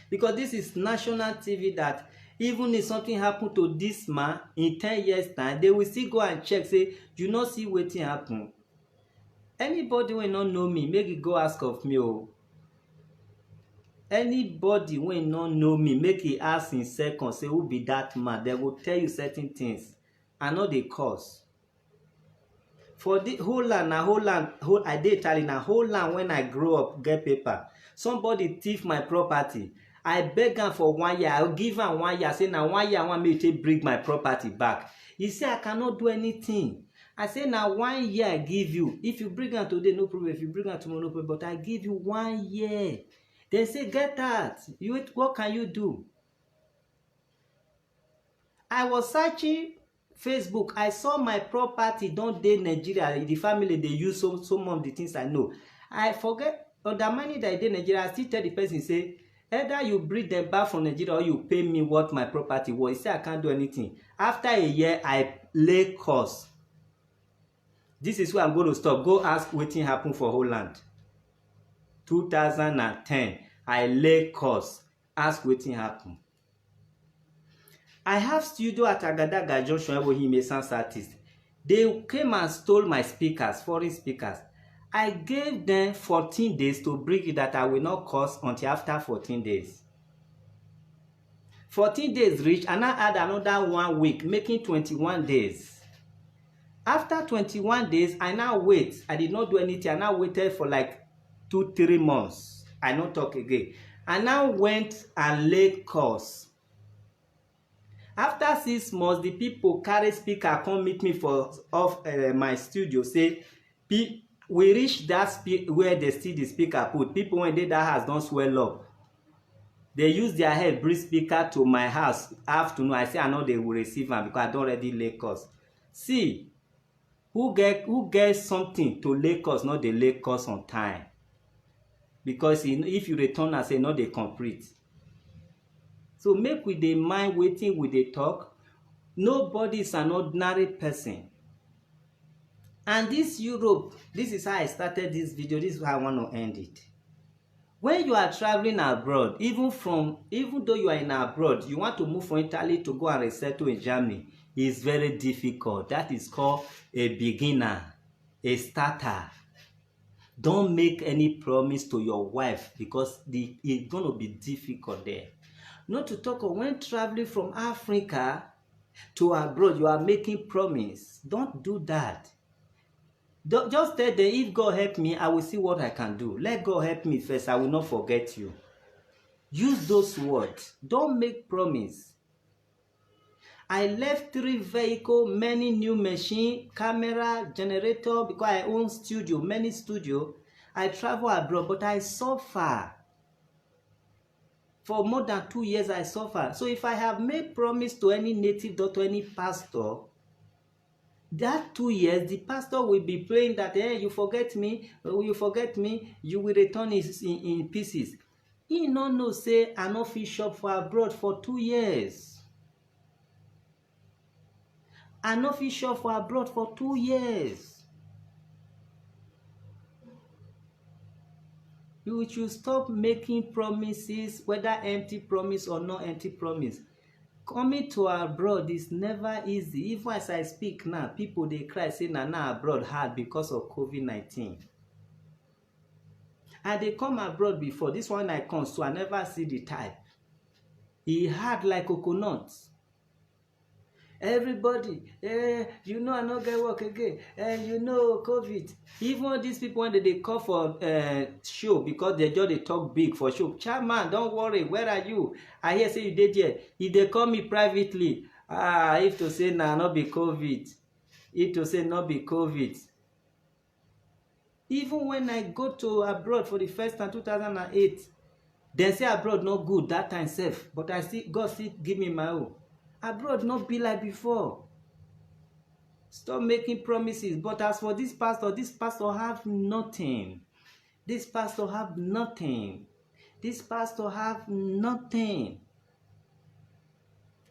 Because this is national TV that even if something happen to this man in 10 years time, they will still go and check, say, you not see wetin happen. Anybody will not know me, make it go ask of me. Oh. Anybody will not know me, make it ask in seconds, say, who be that man? They will tell you certain things. I know the cause. For the whole land, I did tell you, na whole land when I grow up, get paper. Somebody thief my property. I beg him for 1 year. I'll give him 1 year. I say, now 1 year, I want me to bring my property back. He say, I cannot do anything. I say, now 1 year I give you. If you bring him today, no problem. If you bring him tomorrow, no problem. But I give you 1 year. They say, get that. What can you do? I was searching Facebook. I saw my property don't dey Nigeria. The family, they use some of the things I know. I forget. On the money that I did Nigeria, I still tell the person, say, Either you bring them back from Nigeria or you pay me what my property was. He said, I can't do anything. After a year, I lay course. This is where I'm going to stop. Go ask what happened for Holland. 2010, I lay course. Ask what happened. I have studio at Agadaga Junction where he made sound artist. They came and stole my speakers, foreign speakers. I gave them 14 days to bring it that I will not cost until after 14 days. 14 days reached, and I add another 1 week, making 21 days. After 21 days, I now wait. I did not do anything. I now waited for like 2-3 months. I not talk again. I now went and laid course. After 6 months, the people carry speaker come meet me for my studio. Say, we reach that where they see the speaker put. People when they that house don't swell up. They use their head bring speaker to my house afternoon. I say I know they will receive them because I don't already lay course. See, who gets something to lay course, not they lay course on time. Because if you return and say no, they complete. So make with the mind waiting with the talk. Nobody is an ordinary person. And this Europe, this is how I started this video. This is how I want to end it. When you are traveling abroad, even though you are in abroad, you want to move from Italy to go and resettle in Germany, it's very difficult. That is called a beginner, a starter. Don't make any promise to your wife because it's going to be difficult there. Not to talk of when traveling from Africa to abroad, you are making promise. Don't do that. Just tell them, if God help me, I will see what I can do. Let God help me first. I will not forget you. Use those words. Don't make promise. I left 3 vehicles, many new machine, camera, generator, because I own studio, many studio. I travel abroad, but I suffer. For more than 2 years, I suffer. So if I have made promise to any native or to any pastor, that 2 years, the pastor will be praying that, hey, you forget me, you will return in pieces. He no know say I no fit shop for abroad for 2 years. I no fit shop for abroad for 2 years. You should stop making promises, whether empty promise or not empty promise. Coming to abroad is never easy. Even as I speak now, people they cry say now abroad hard because of COVID-19. And they come abroad before. This one I come, so I never see the type. He hard like coconuts. Everybody, you know I not get work again. You know COVID. Even these people when they call for show because they just talk big for show. Chairman, don't worry. Where are you? I hear say you did yet. If they call me privately, if to say nah, not be COVID. If to say not be COVID. Even when I go to abroad for the first time 2008, they say abroad not good that time safe. But I see God still give me my own. Abroad not be like before. Stop making promises. But as for this pastor have nothing. This pastor have nothing. This pastor have nothing.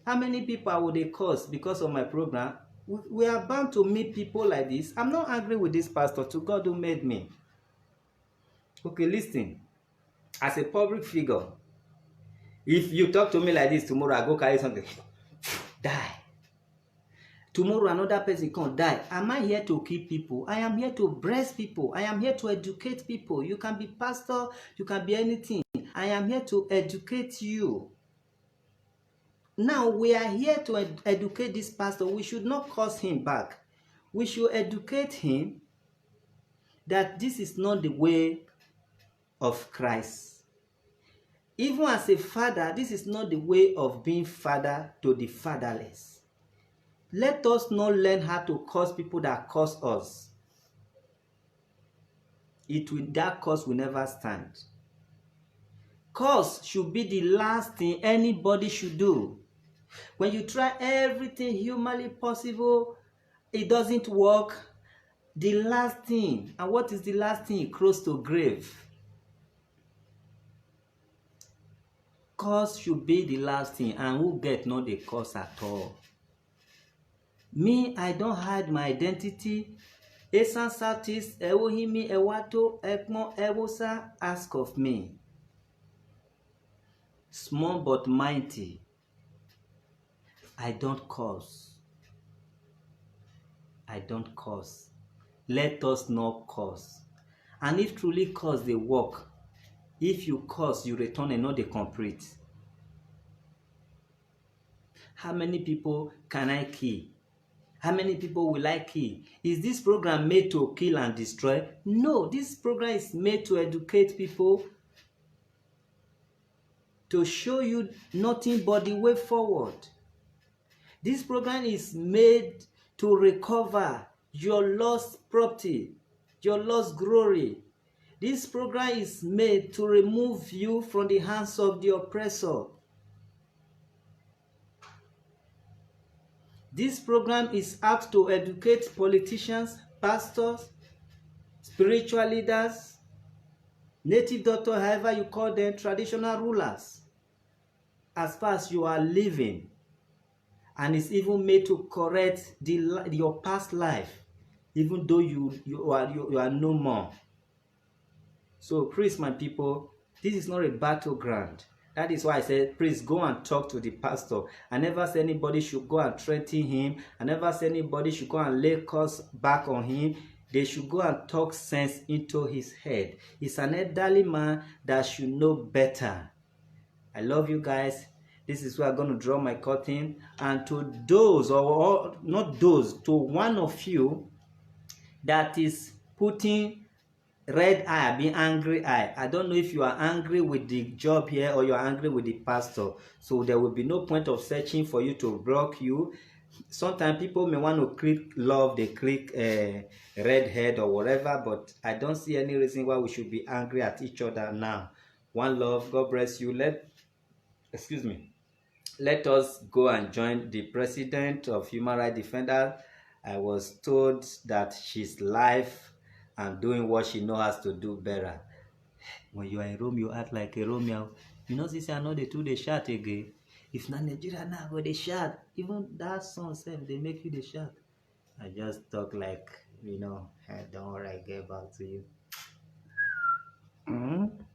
How many people would they cause because of my program? We are bound to meet people like this. I'm not angry with this pastor. To God who made me. Okay, listen. As a public figure, if you talk to me like this tomorrow, I go carry something. Die. Tomorrow another person can die. Am I here to kill people? I am here to bless people. I am here to educate people. You can be pastor, you can be anything. I am here to educate you. Now we are here to educate this pastor. We should not curse him back. We should educate him that this is not the way of Christ. Even as a father, this is not the way of being father to the fatherless. Let us not learn how to curse people that curse us. That curse will never stand. Curse should be the last thing anybody should do. When you try everything humanly possible, it doesn't work. The last thing, and what is the last thing? Close to grave. Cause should be the last thing, and who get no the cause at all. Me, I don't hide my identity. Esan Southeast, Ewohimi, Ewato, Ekmo, Ewosa, ask of me. Small but mighty. I don't cause. I don't cause. Let us not cause. And if truly cause they work, if you cause, you return and not they complete. How many people can I kill? How many people will I kill? Is this program made to kill and destroy? No, this program is made to educate people, to show you nothing but the way forward. This program is made to recover your lost property, your lost glory. This program is made to remove you from the hands of the oppressor. This program is apt to educate politicians, pastors, spiritual leaders, native doctors, however you call them, traditional rulers, as far as you are living. And it's even made to correct your past life, even though you are no more. So please, my people, this is not a battleground. That is why I said, please go and talk to the pastor. I never said anybody should go and threaten him. I never said anybody should go and lay curse back on him. They should go and talk sense into his head. He's an elderly man that should know better. I love you guys. This is where I'm going to draw my curtain. And to those, or not those, to one of you that is putting red eye, being angry eye. I don't know if you are angry with the job here or you are angry with the pastor. So there will be no point of searching for you to block you. Sometimes people may want to click love, they click red head or whatever, but I don't see any reason why we should be angry at each other now. One love, God bless you. Let us go and join the president of Human Rights Defenders. I was told that she's live and doing what she knows how to do better. When you are a Romeo, act like a Romeo. You know, this I know they do the shout again. If not Nigeria now, go they shout. Even that song self, they make you the shout. I just talk like, hey, don't worry, I get back to you.